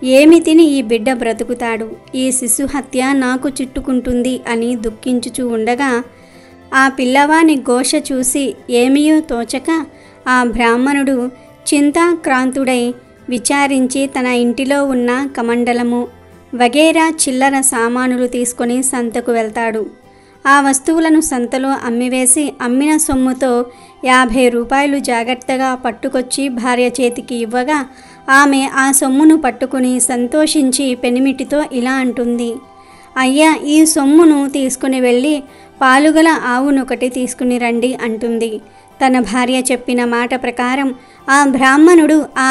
ఏమి తిని ఈ బిడ్డ బ్రతుకుతాడు? ఈ శిశుహత్య నాకు చుట్టుకుంటుంది అని దుఃఖించుచూ ఉండగా ఆ పిల్లవాని ఘోష చూసి ఏమీయూ తోచక ఆ బ్రాహ్మణుడు చింతాక్రాంతుడై విచారించి తన ఇంటిలో ఉన్న కమండలము వగేరా చిల్లర సామానులు తీసుకొని సంతకు వెళ్తాడు. ఆ వస్తువులను సంతలో అమ్మివేసి అమ్మిన సొమ్ముతో 50 రూపాయలు జాగ్రత్తగా పట్టుకొచ్చి భార్య చేతికి ఇవ్వగా ఆమె ఆ సొమ్మును పట్టుకుని సంతోషించి పెనిమిటితో ఇలా అంటుంది, అయ్యా, ఈ సొమ్మును తీసుకుని వెళ్ళి పాలుగల ఆవునొకటి తీసుకుని రండి అంటుంది. తన భార్య చెప్పిన మాట ప్రకారం ఆ బ్రాహ్మణుడు ఆ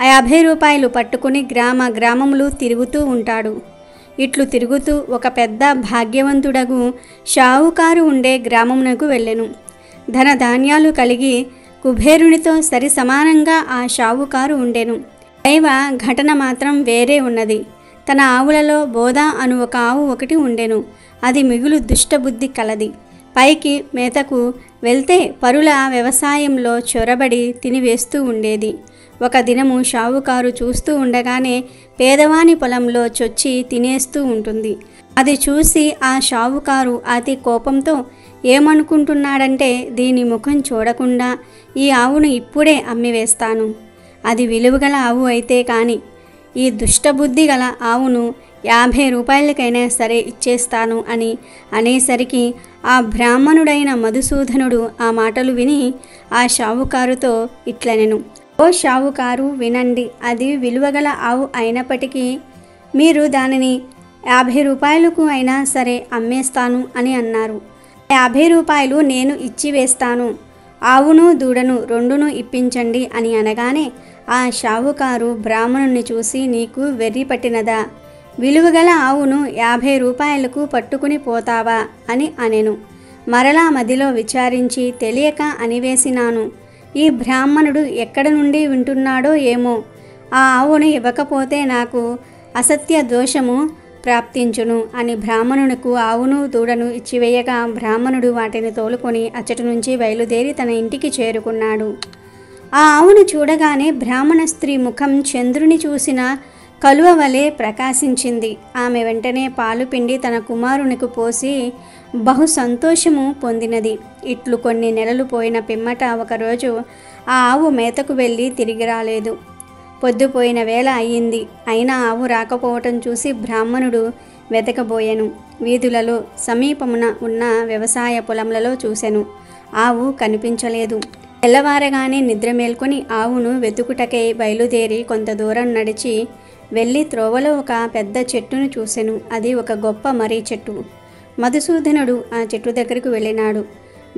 50 రూపాయలు పట్టుకుని గ్రామములు తిరుగుతూ ఉంటాడు. ఇట్లు తిరుగుతూ ఒక పెద్ద భాగ్యవంతుడగు షావుకారు ఉండే గ్రామమునకు వెళ్ళెను. ధనధాన్యాలు కలిగి కుబేరునితో సరి సమానంగా ఆ షావుకారు ఉండెను. దైవ ఘటన మాత్రం వేరే ఉన్నది. తన ఆవులలో బోధ అను ఒక ఆవు ఒకటి ఉండెను. అది మిగులు దుష్టబుద్ధి కలది. పైకి మేతకు వెళ్తే పరుల వ్యవసాయంలో చొరబడి తినివేస్తూ ఉండేది. ఒక దినము షావుకారు చూస్తూ ఉండగానే పేదవాని పొలంలో చొచ్చి తినేస్తూ ఉంటుంది. అది చూసి ఆ షావుకారు అతి కోపంతో ఏమనుకుంటున్నాడంటే, దీని ముఖం చూడకుండా ఈ ఆవును ఇప్పుడే అమ్మివేస్తాను. అది విలువగల ఆవు అయితే కాని ఈ దుష్టబుద్ధి గల ఆవును 50 రూపాయలకైనా సరే ఇచ్చేస్తాను అని అనేసరికి ఆ బ్రాహ్మణుడైన మధుసూదనుడు ఆ మాటలు విని ఆ షావుకారుతో ఇట్లనెను, ఓ షావుకారు వినండి, అది విలువగల ఆవు అయినప్పటికీ మీరు దానిని 50 రూపాయలకు అయినా సరే అమ్మేస్తాను అని అన్నారు. 50 రూపాయలు నేను ఇచ్చివేస్తాను, ఆవును దూడను రెండును ఇప్పించండి అని అనగానే ఆ షావుకారు బ్రాహ్మణుని చూసి, నీకు వెర్రి పట్టినదా? విలువగల ఆవును 50 రూపాయలకు పట్టుకుని పోతావా అని అనెను. మరలా మదిలో విచారించి తెలియక అనివేసినాను, ఈ బ్రాహ్మణుడు ఎక్కడ నుండి వింటున్నాడో ఏమో, ఆ ఆవును ఇవ్వకపోతే నాకు అసత్య దోషము ప్రాప్తించును అని బ్రాహ్మణునకు ఆవును దూడను ఇచ్చివేయగా బ్రాహ్మణుడు వాటిని తోలుకొని అచ్చటి నుంచి బయలుదేరి తన ఇంటికి చేరుకున్నాడు. ఆ ఆవును చూడగానే బ్రాహ్మణ స్త్రీ ముఖం చంద్రుని చూసిన కలువ వలె ప్రకాశించింది. ఆమె వెంటనే పాలు పిండి తన కుమారునికి పోసి బహు సంతోషము పొందినది. ఇట్లు కొన్ని నెలలు పోయిన పిమ్మట ఒకరోజు ఆ ఆవు మేతకు వెళ్ళి తిరిగి రాలేదు. పొద్దుపోయిన వేళ అయ్యింది. అయినా ఆవు రాకపోవటం చూసి బ్రాహ్మణుడు వెతకబోయెను. వీధులలో సమీపమున ఉన్న వ్యవసాయ పొలంలలో చూసెను. ఆవు కనిపించలేదు. తెల్లవారగానే నిద్ర మేల్కొని ఆవును వెతుకుటకై బయలుదేరి కొంత దూరం నడిచి వెళ్ళి త్రోవలో ఒక పెద్ద చెట్టును చూసెను. అది ఒక గొప్ప మర్రి చెట్టు. మధుసూదనుడు ఆ చెట్టు దగ్గరకు వెళ్ళినాడు.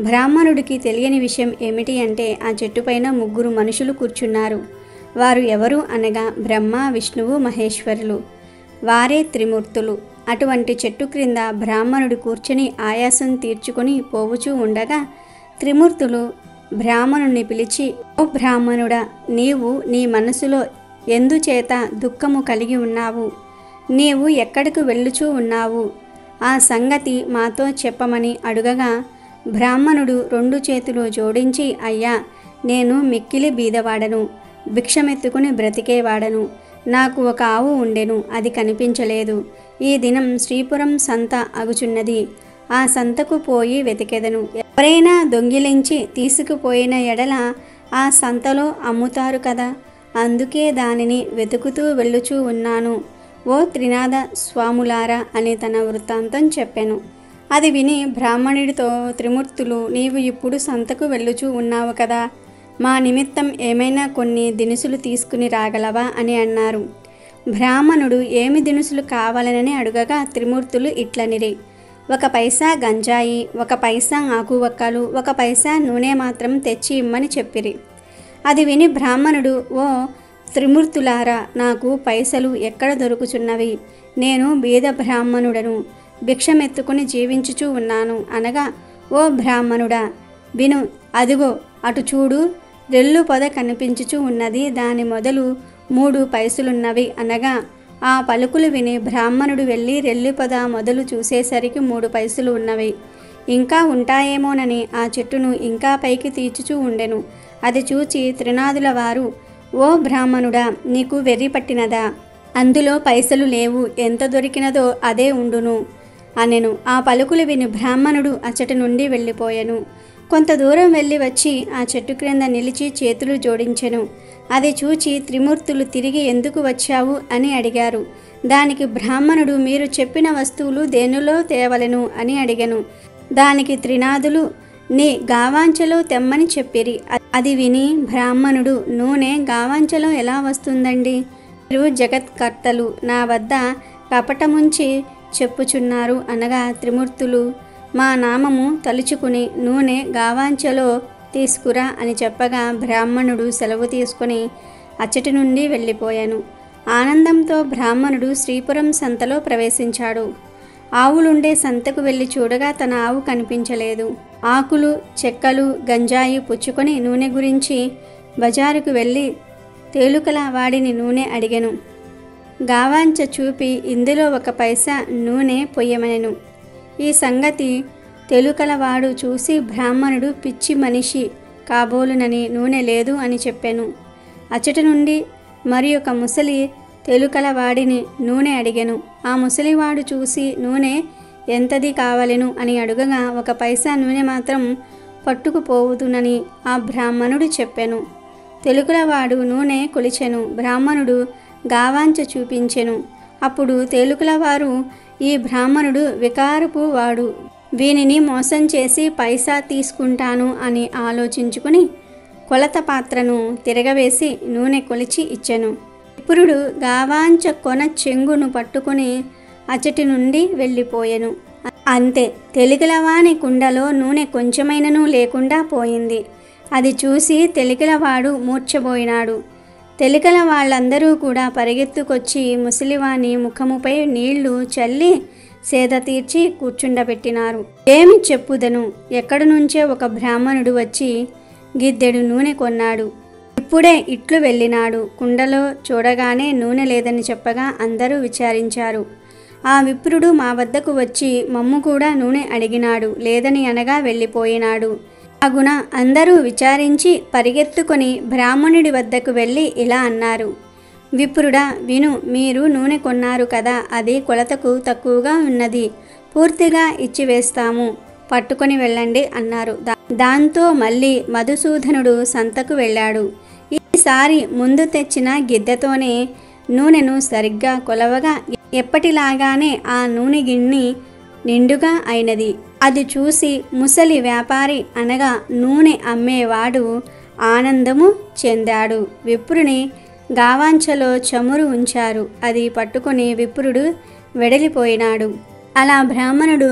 బ్రాహ్మణుడికి తెలియని విషయం ఏమిటి అంటే, ఆ చెట్టుపైన 3 మనుషులు కూర్చున్నారు. వారు ఎవరు అనగా బ్రహ్మ, విష్ణువు, మహేశ్వరులు. వారే త్రిమూర్తులు. అటువంటి చెట్టు క్రింద బ్రాహ్మణుడు కూర్చుని ఆయాసం తీర్చుకొని పోవుచూ ఉండగా త్రిమూర్తులు బ్రాహ్మణుని పిలిచి, ఓ బ్రాహ్మణుడా, నీవు నీ మనసులో ఎందుచేత దుఃఖము కలిగి ఉన్నావు? నీవు ఎక్కడికి వెళ్ళుచూ ఉన్నావు? ఆ సంగతి మాతో చెప్పమని అడుగగా బ్రాహ్మణుడు 2 చేతులు జోడించి, అయ్యా, నేను మిక్కిలి బీదవాడను, భిక్షమెత్తుకుని బ్రతికేవాడను. నాకు ఒక ఆవు ఉండెను, అది కనిపించలేదు. ఈ దినం శ్రీపురం సంత అగుచున్నది. ఆ సంతకు పోయి వెతికెదను. ఎవరైనా దొంగిలించి తీసుకుపోయిన ఎడల ఆ సంతలో అమ్ముతారు కదా, అందుకే దానిని వెతుకుతూ వెళ్ళుచూ ఉన్నాను. ఓ త్రినాథ స్వాములారా అని తన వృత్తాంతం చెప్పెను. అది విని బ్రాహ్మణుడితో త్రిమూర్తులు, నీవు ఇప్పుడు సంతకు వెళ్ళుచూ ఉన్నావు కదా, మా నిమిత్తం ఏమైనా కొన్ని దినుసులు తీసుకుని రాగలవా అని అన్నారు. బ్రాహ్మణుడు ఏమి దినుసులు కావాలనని అడుగగా త్రిమూర్తులు ఇట్లనిరి, 1 పైసా గంజాయి, 1 పైసా ఆకువక్కలు, 1 పైసా నూనె మాత్రం తెచ్చి ఇమ్మని చెప్పిరి. అది విని బ్రాహ్మణుడు, ఓ త్రిమూర్తులారా, నాకు పైసలు ఎక్కడ దొరుకుచున్నవి? నేను బీద బ్రాహ్మణుడను, భిక్షమెత్తుకుని జీవించుచూ ఉన్నాను అనగా, ఓ బ్రాహ్మణుడా విను, అదిగో అటు చూడు, రెల్లు పొద కనిపించుచూ ఉన్నది, దాని మొదలు 3 పైసలున్నవి అనగా ఆ పలుకులు విని బ్రాహ్మణుడు వెళ్ళి రెల్లు పొద మొదలు చూసేసరికి 3 పైసలు ఉన్నవి. ఇంకా ఉంటాయేమోనని ఆ చెట్టును ఇంకా పైకి తీర్చుచూ ఉండెను. అది చూచి త్రినాథుల వారు, ఓ బ్రాహ్మణుడా, నీకు వెర్రి పట్టినదా? అందులో పైసలు లేవు, ఎంత దొరికినదో అదే ఉండును అనెను. ఆ పలుకులు విని బ్రాహ్మణుడు అచ్చటి నుండి వెళ్ళిపోయెను. కొంత దూరం వెళ్ళి వచ్చి ఆ చెట్టు క్రింద నిలిచి చేతులు జోడించెను. అది చూచి త్రిమూర్తులు తిరిగి ఎందుకు వచ్చావు అని అడిగారు. దానికి బ్రాహ్మణుడు, మీరు చెప్పిన వస్తువులు దేనిలో తేవలెను అని అడిగెను. దానికి త్రినాథులు, నీ గావాంచలో తెమ్మని చెప్పిరి. అది విని బ్రాహ్మణుడు, నూనె గావాంచలో ఎలా వస్తుందండి? మీరు జగత్కర్తలు, నా వద్ద కపటముంచి చెప్పుచున్నారు అనగా త్రిమూర్తులు, మా నామము తలుచుకుని నూనె గావాంచలో తీసుకురా అని చెప్పగా బ్రాహ్మణుడు సెలవు తీసుకుని అచ్చటి నుండి వెళ్ళిపోయాను. ఆనందంతో బ్రాహ్మణుడు శ్రీపురం సంతలో ప్రవేశించాడు. ఆవులుండే సంతకు వెళ్ళి చూడగా తన ఆవు కనిపించలేదు. ఆకులు, చెక్కలు, గంజాయి పుచ్చుకొని నూనె గురించి బజారుకు వెళ్ళి తేలుకల వాడిని నూనె అడిగెను. గావాంచ చూపి ఇందులో 1 పైసా నూనె పొయ్యమనెను. ఈ సంగతి తెలుకలవాడు చూసి బ్రాహ్మణుడు పిచ్చి మనిషి కాబోలునని నూనె లేదు అని చెప్పెను. అచ్చట నుండి మరి ఒక ముసలి తెలుకల వాడిని నూనె అడిగెను. ఆ ముసలివాడు చూసి నూనె ఎంతది కావలెను అని అడుగగా 1 పైసా నూనె మాత్రం పట్టుకుపోవుదునని ఆ బ్రాహ్మణుడు చెప్పెను. తెలుకులవాడు నూనె కొలిచెను. బ్రాహ్మణుడు గావాంచ చూపించెను. అప్పుడు తేలుకులవారు, ఈ బ్రాహ్మణుడు వికారపు వాడు, వీనిని మోసం చేసి పైసా తీసుకుంటాను అని ఆలోచించుకుని కొలత పాత్రను తిరగవేసి నూనె కొలిచి ఇచ్చెను. విప్రుడు గావాంచ కొన చెంగును పట్టుకుని అచ్చటి నుండి వెళ్ళిపోయెను. అంతే, తెలికిలవాని కుండలో నూనె కొంచెమైనను లేకుండా పోయింది. అది చూసి తెలికిలవాడు మూర్ఛబోయినాడు. తెలికల వాళ్ళందరూ కూడా పరిగెత్తుకొచ్చి ముసలివాని ముఖముపై నీళ్లు చల్లి సేద తీర్చి కూర్చుండబెట్టినారు. ఏమి చెప్పుదను, ఎక్కడి నుంచే ఒక బ్రాహ్మణుడు వచ్చి గిద్దెడు నూనె కొన్నాడు. ఇప్పుడే ఇట్లు వెళ్ళినాడు. కుండలో చూడగానే నూనె లేదని చెప్పగా అందరూ విచారించారు. ఆ విప్రుడు మా వద్దకు వచ్చి మమ్ము కూడా నూనె అడిగినాడు, లేదని అనగా వెళ్ళిపోయినాడు. అగున అందరూ విచారించి పరిగెత్తుకొని బ్రాహ్మణుడి వద్దకు వెళ్ళి ఇలా అన్నారు, విప్రుడా విను, మీరు నూనె కొన్నారు కదా, అది కొలతకు తక్కువగా ఉన్నది, పూర్తిగా ఇచ్చివేస్తాము, పట్టుకొని వెళ్ళండి అన్నారు. దాంతో మళ్ళీ మధుసూదనుడు సంతకు వెళ్ళాడు. ఈసారి ముందు తెచ్చిన గిద్దెతోనే నూనెను సరిగ్గా కొలవగా ఎప్పటిలాగానే ఆ నూనె గిన్ని నిండుగా అయినది. అది చూసి ముసలి వ్యాపారి అనగా నూనె అమ్మేవాడు ఆనందము చెందాడు. విప్రుని గావాంచలో చమురు ఉంచారు. అది పట్టుకుని విప్రుడు వెడలిపోయినాడు. అలా బ్రాహ్మణుడు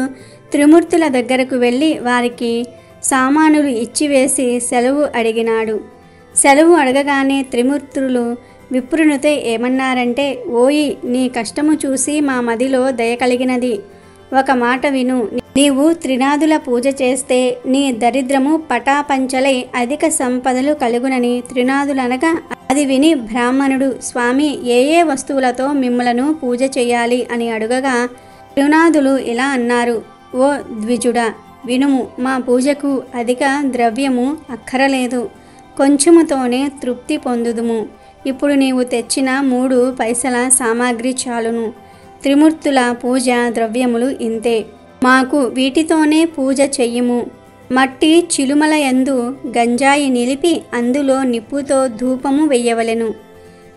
త్రిమూర్తుల దగ్గరకు వెళ్ళి వారికి సామానులు ఇచ్చివేసి సెలవు అడిగినాడు. సెలవు అడగగానే త్రిమూర్తులు విప్రునితో ఏమన్నారంటే, ఓయి, నీ కష్టము చూసి మా మదిలో దయ కలిగినది. ఒక మాట విను, నీవు త్రినాదుల పూజ చేస్తే నీ దరిద్రము పటాపంచలై అధిక సంపదలు కలుగునని త్రినాదులనగా అది విని బ్రాహ్మణుడు, స్వామి, ఏ ఏ వస్తువులతో మిమ్మలను పూజ చేయాలి అని అడుగగా త్రినాదులు ఇలా అన్నారు, ఓ ద్విజుడా, వినుము, మా పూజకు అధిక ద్రవ్యము అక్కరలేదు, కొంచెముతోనే తృప్తి పొందుదుము. ఇప్పుడు నీవు తెచ్చిన 3 పైసల సామాగ్రి చాలును. త్రిమూర్తుల పూజ ద్రవ్యములు ఇంతే, మాకు వీటితోనే పూజ చెయ్యుము. మట్టి చిలుమల యందు గంజాయి నిలిపి అందులో నిప్పుతో ధూపము వెయ్యవలెను.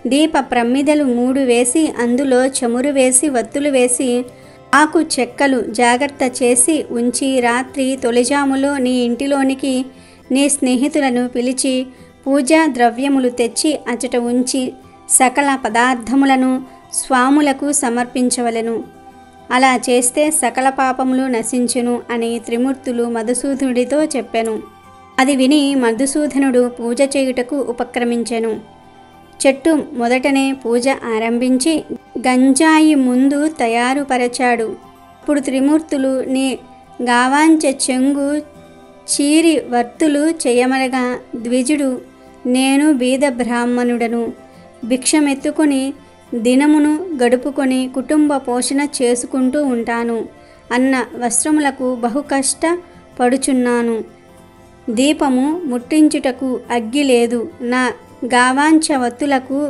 దీప ప్రమ్మిదలు 3 వేసి అందులో చమురు వేసి వత్తులు వేసి ఆకు చెక్కలు జాగ్రత్త చేసి ఉంచి రాత్రి తొలిజాములో నీ ఇంటిలోనికి నీ స్నేహితులను పిలిచి పూజా ద్రవ్యములు తెచ్చి అచట ఉంచి సకల పదార్థములను స్వాములకు సమర్పించవలెను. అలా చేస్తే సకల పాపములు నశించును అని త్రిమూర్తులు మధుసూదనుడితో చెప్పెను. అది విని మధుసూదనుడు పూజ చేయుటకు ఉపక్రమించెను. చెట్టు మొదటనే పూజ ఆరంభించి గంజాయి ముందు తయారుపరచాడు. అప్పుడు త్రిమూర్తులు నీ గావాంచ చెంగు చీరి వర్తులు చేయమనగా ద్విజుడు, నేను బీద బ్రాహ్మణుడను, భిక్షమెత్తుకొని దినమును గడుపుకొని కుటుంబ పోషణ చేసుకుంటూ ఉంటాను. అన్న వస్త్రములకు బహుకష్ట పడుచున్నాను. దీపము ముట్టించుటకు అగ్గి లేదు. నా గావాంచ వత్తులకు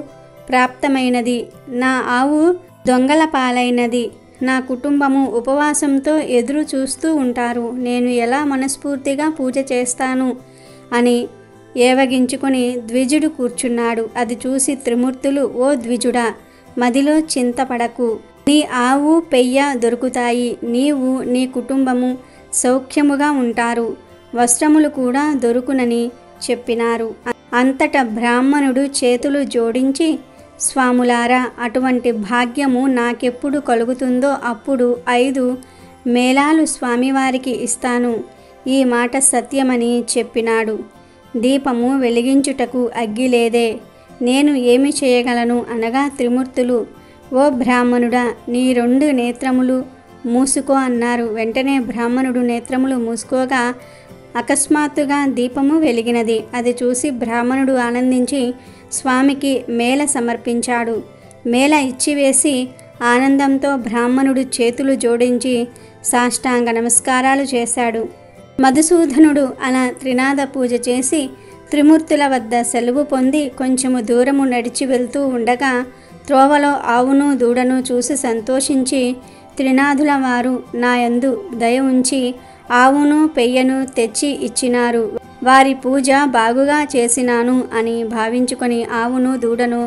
ప్రాప్తమైనది. నా ఆవు దొంగల పాలైనది. నా కుటుంబము ఉపవాసంతో ఎదురు చూస్తూ ఉంటారు. నేను ఎలా మనస్ఫూర్తిగా పూజ చేస్తాను అని ఏవగించుకొని ద్విజుడు కూర్చున్నాడు. అది చూసి త్రిమూర్తులు, ఓ ద్విజుడా, మదిలో చింతపడకు, నీ ఆవు పెయ్య దొరుకుతాయి, నీవు నీ కుటుంబము సౌఖ్యముగా ఉంటారు, వస్త్రములు కూడా దొరుకునని చెప్పినారు. అంతట బ్రాహ్మణుడు చేతులు జోడించి, స్వాములారా, అటువంటి భాగ్యము నాకెప్పుడు కలుగుతుందో అప్పుడు 5 మేళాలు స్వామివారికి ఇస్తాను. ఈ మాట సత్యమని చెప్పినాడు. దీపము వెలిగించుటకు అగ్గి లేదే, నేను ఏమి చేయగలను అనగా త్రిమూర్తులు, ఓ బ్రాహ్మణుడా, నీ 2 నేత్రములు మూసుకో అన్నారు. వెంటనే బ్రాహ్మణుడు నేత్రములు మూసుకోగా అకస్మాత్తుగా దీపము వెలిగినది. అది చూసి బ్రాహ్మణుడు ఆనందించి స్వామికి మేళ సమర్పించాడు. మేళ ఇచ్చివేసి ఆనందంతో బ్రాహ్మణుడు చేతులు జోడించి సాష్టాంగ నమస్కారాలు చేశాడు. మధుసూదనుడు అలా త్రినాద పూజ చేసి త్రిమూర్తుల వద్ద సెలవు పొంది కొంచెము దూరము నడిచి వెళ్తూ ఉండగా త్రోవలో ఆవును దూడను చూసి సంతోషించి త్రినాథుల వారు నాయందు దయ ఉంచి ఆవును పెయ్యను తెచ్చి ఇచ్చినారు. వారి పూజ బాగుగా చేసినాను అని భావించుకొని ఆవును దూడను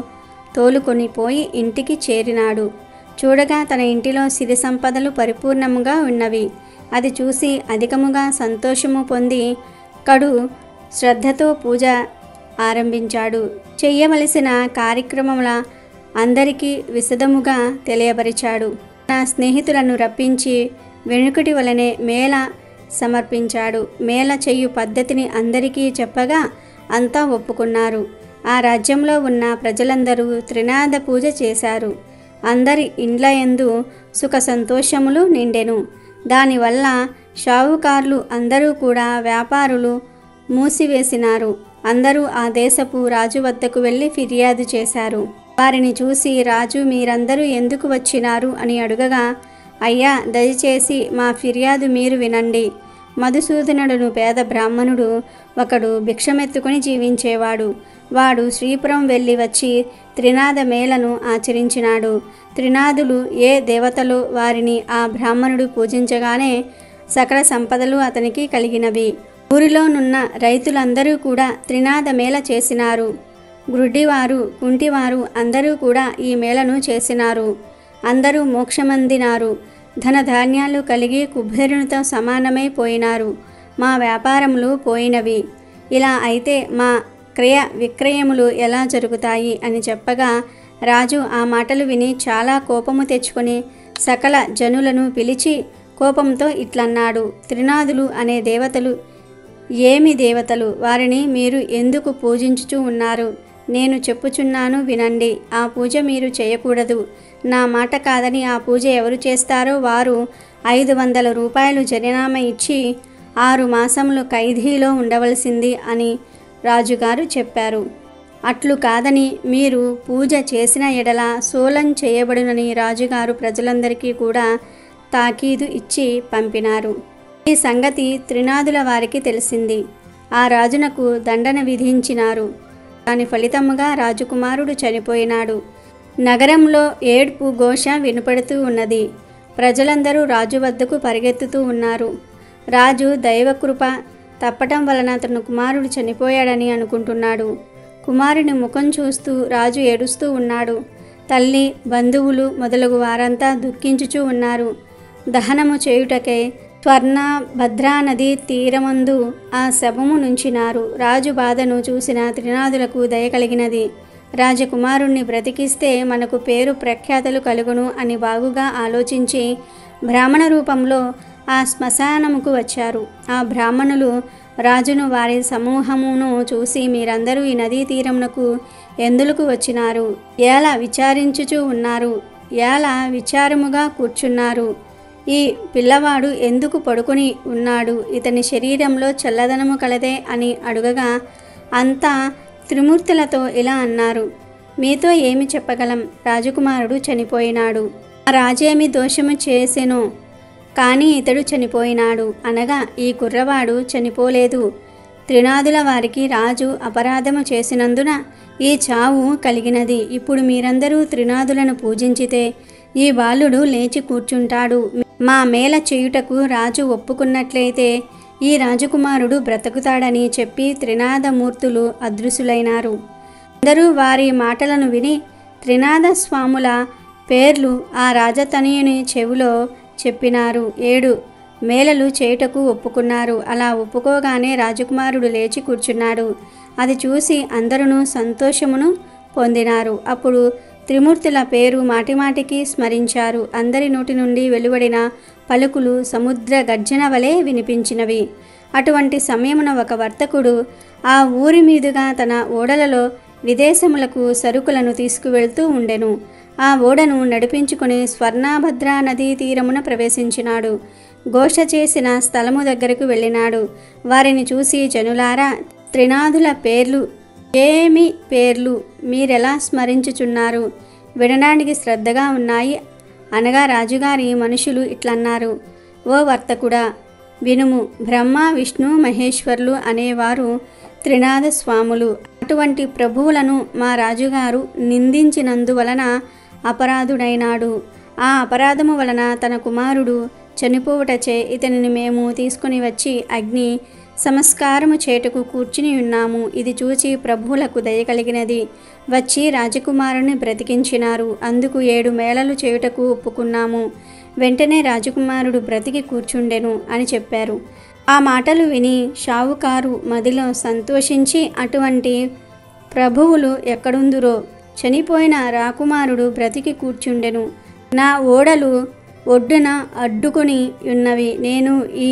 తోలుకొని పోయి ఇంటికి చేరినాడు. చూడగా తన ఇంటిలో సిరి సంపదలు పరిపూర్ణముగా ఉన్నవి. అది చూసి అధికముగా సంతోషము పొంది కడు శ్రద్ధతో పూజ ఆరంభించాడు. చెయ్యవలసిన కార్యక్రమముల అందరికీ విశదముగా తెలియపరిచాడు. నా స్నేహితులను రప్పించి వెనుకటి వలనే మేళ సమర్పించాడు. మేళ చెయ్యు పద్ధతిని అందరికీ చెప్పగా అంతా ఒప్పుకున్నారు. ఆ రాజ్యంలో ఉన్న ప్రజలందరూ త్రినాద పూజ చేశారు. అందరి ఇండ్లయందు సుఖ సంతోషములు నిండెను. దానివల్ల షావుకారులు అందరూ కూడా వ్యాపారులు మూసివేసినారు. అందరూ ఆ దేశపు రాజు వద్దకు వెళ్ళి ఫిర్యాదు చేశారు. వారిని చూసి రాజు మీరందరూ ఎందుకు వచ్చినారు అని అడుగగా, అయ్యా దయచేసి మా ఫిర్యాదు మీరు వినండి. మధుసూదనుడును పేద బ్రాహ్మణుడు ఒకడు భిక్షమెత్తుకుని జీవించేవాడు. వాడు శ్రీపురం వెళ్ళి వచ్చి త్రినాద మేళను ఆచరించినాడు. త్రినాదులు ఏ దేవతలు వారిని ఆ బ్రాహ్మణుడు పూజించగానే సకల సంపదలు అతనికి కలిగినవి. ఊరిలోనున్న రైతులందరూ కూడా త్రినాద మేళ చేసినారు. గ్రుడ్డివారు కుంటివారు అందరూ కూడా ఈ మేళను చేసినారు. అందరూ మోక్షమందినారు. ధనధాన్యాలు కలిగి కుబేరునితో సమానమై పోయినారు. మా వ్యాపారములు పోయినవి. ఇలా అయితే మా క్రయ విక్రయములు ఎలా జరుగుతాయి అని చెప్పగా రాజు ఆ మాటలు విని చాలా కోపము తెచ్చుకొని సకల జనులను పిలిచి కోపంతో ఇట్లన్నాడు, త్రినాదులు అనే దేవతలు ఏమి దేవతలు? వారిని మీరు ఎందుకు పూజించుచూ ఉన్నారు? నేను చెప్పుచున్నాను వినండి. ఆ పూజ మీరు చేయకూడదు. నా మాట కాదని ఆ పూజ ఎవరు చేస్తారో వారు 500 రూపాయలు జరిమానా ఇచ్చి 6 మాసములు ఖైదీలో ఉండవలసింది అని రాజుగారు చెప్పారు. అట్లు కాదని మీరు పూజ చేసిన ఎడల సోలం చేయబడునని రాజుగారు ప్రజలందరికీ కూడా తాకీదు ఇచ్చి పంపినారు. ఈ సంగతి త్రినాదుల వారికి తెలిసింది. ఆ రాజునకు దండన విధించినారు. దాని ఫలితముగా రాజకుమారుడు చనిపోయినాడు. నగరంలో ఏడ్పు ఘోష వినపడుతూ ఉన్నది. ప్రజలందరూ రాజు వద్దకు పరిగెత్తుతూ ఉన్నారు. రాజు దైవకృప తప్పటం వలన తన కుమారుడు చనిపోయాడని అనుకుంటున్నాడు. కుమారుని ముఖం చూస్తూ రాజు ఏడుస్తూ ఉన్నాడు. తల్లి, బంధువులు మొదలగు వారంతా దుఃఖించుచూ ఉన్నారు. దహనము చేయుటకై స్వర్ణ భద్రా నది తీరమందు ఆ శవము నుంచినారు. రాజు బాధను చూసిన త్రినాదులకు దయ కలిగినది. రాజకుమారుణ్ణి బ్రతికిస్తే మనకు పేరు ప్రఖ్యాతలు కలుగును అని బాగుగా ఆలోచించి బ్రాహ్మణ రూపంలో ఆ శ్మశానముకు వచ్చారు. ఆ బ్రాహ్మణులు రాజును వారి సమూహమును చూసి మీరందరూ ఈ నదీ తీరమునకు ఎందులకు వచ్చినారు? ఎలా విచారించుచూ ఉన్నారు? ఎలా విచారముగా కూర్చున్నారు? ఈ పిల్లవాడు ఎందుకు పడుకొని ఉన్నాడు? ఇతని శరీరంలో చల్లదనము కలదే అని అడుగగా అంతా త్రిమూర్తులతో ఇలా అన్నారు, మీతో ఏమి చెప్పగలం? రాజకుమారుడు చనిపోయినాడు. ఆ రాజేమి దోషము చేసెనో కానీ ఇతడు చనిపోయినాడు అనగా ఈ కుర్రవాడు చనిపోలేదు. త్రినాదుల వారికి రాజు అపరాధము చేసినందున ఈ చావు కలిగినది. ఇప్పుడు మీరందరూ త్రినాదులను పూజించితే ఈ బాలుడు లేచి కూర్చుంటాడు. మా మేల చేయుటకు రాజు ఒప్పుకున్నట్లయితే ఈ రాజకుమారుడు బ్రతుకుతాడని చెప్పి త్రినాదమూర్తులు అదృశ్యులైనారు. అందరూ వారి మాటలను విని త్రినాద స్వాముల పేర్లు ఆ రాజతనయుని చెవిలో చెప్పినారు. 7 మేళలు చేయుటకు ఒప్పుకున్నారు. అలా ఒప్పుకోగానే రాజకుమారుడు లేచి కూర్చున్నాడు. అది చూసి అందరూ సంతోషమును పొందినారు. అప్పుడు త్రిమూర్తుల పేరు మాటిమాటికి స్మరించారు. అందరి నోటి నుండి వెలువడిన పలుకులు సముద్ర గర్జన వలె వినిపించినవి. అటువంటి సమయమున ఒక వర్తకుడు ఆ ఊరి మీదుగా తన ఓడలలో విదేశములకు సరుకులను తీసుకువెళ్తూ ఉండెను. ఆ ఓడను నడిపించుకుని స్వర్ణభద్రా నదీ తీరమున ప్రవేశించినాడు. ఘోష చేసిన స్థలము దగ్గరకు వెళ్ళినాడు. వారిని చూసి, జనులారా, త్రినాదుల పేర్లు ఏమి పేర్లు మీరెలా స్మరించుచున్నారు? వినడానికి శ్రద్ధగా ఉన్నాయి అనగా రాజుగారి మనుషులు ఇట్లన్నారు, ఓ వర్తకుడా వినుము. బ్రహ్మ, విష్ణు, మహేశ్వరులు అనేవారు త్రినాథ స్వాములు. అటువంటి ప్రభువులను మా రాజుగారు నిందించినందువలన అపరాధుడైనాడు. ఆ అపరాధము వలన తన కుమారుడు చనిపోవుటచే ఇతనిని మేము తీసుకుని వచ్చి అగ్ని సంస్కారము చేటుకు కూర్చుని ఉన్నాము. ఇది చూచి ప్రభువులకు దయ కలిగినది. వచ్చి రాజకుమారుని బ్రతికించినారు. అందుకు 7 మేళలు చేయుటకు ఒప్పుకున్నాము. వెంటనే రాజకుమారుడు బ్రతికి కూర్చుండెను అని చెప్పారు. ఆ మాటలు విని షావుకారు మదిలో సంతోషించి, అటువంటి ప్రభువులు ఎక్కడుందురో, చనిపోయిన రాకుమారుడు బ్రతికి కూర్చుండెను. నా ఓడలు ఒడ్డున అడ్డుకొని ఉన్నవి. నేను ఈ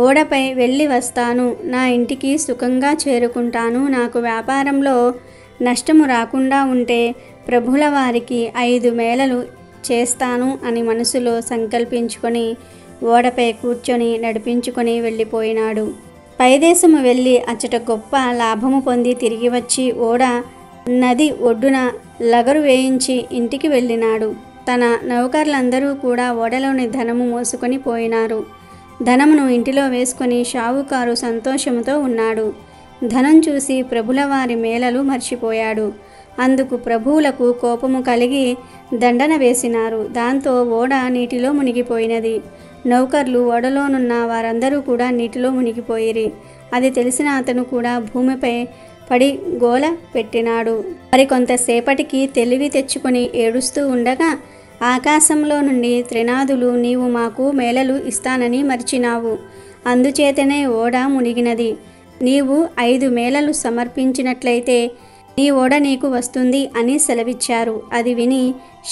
ఓడపై వెళ్ళి వస్తాను. నా ఇంటికి సుఖంగా చేరుకుంటాను. నాకు వ్యాపారంలో నష్టము రాకుండా ఉంటే ప్రభుల వారికి 5 మేళలు చేస్తాను అని మనసులో సంకల్పించుకొని ఓడపై కూర్చొని నడిపించుకొని వెళ్ళిపోయినాడు. పైదేశము వెళ్ళి అచ్చట గొప్ప లాభము పొంది తిరిగి వచ్చి ఓడ నది ఒడ్డున లగరు వేయించి ఇంటికి వెళ్ళినాడు. తన నౌకర్లందరూ కూడా ఓడలోని ధనము మోసుకొని పోయినారు. ధనమును ఇంటిలో వేసుకొని షావుకారు సంతోషముతో ఉన్నాడు. ధనం చూసి ప్రభుల వారి మేళలు మర్చిపోయాడు. అందుకు ప్రభువులకు కోపము కలిగి దండన వేసినారు. దాంతో ఓడ నీటిలో మునిగిపోయినది. నౌకర్లు ఓడలోనున్న వారందరూ కూడా నీటిలో మునిగిపోయిరి. అది తెలిసిన అతను కూడా భూమిపై పడి గోల పెట్టినాడు. మరి కొంతసేపటికి తెలివి తెచ్చుకొని ఏడుస్తూ ఉండగా ఆకాశంలో నుండి త్రినాథులు, నీవు మాకు మేళలు ఇస్తానని మరిచినావు, అందుచేతనే ఓడ మునిగినది. నీవు 5 మేళలు సమర్పించినట్లయితే నీ ఓడ నీకు వస్తుంది అని సెలవిచ్చారు. అది విని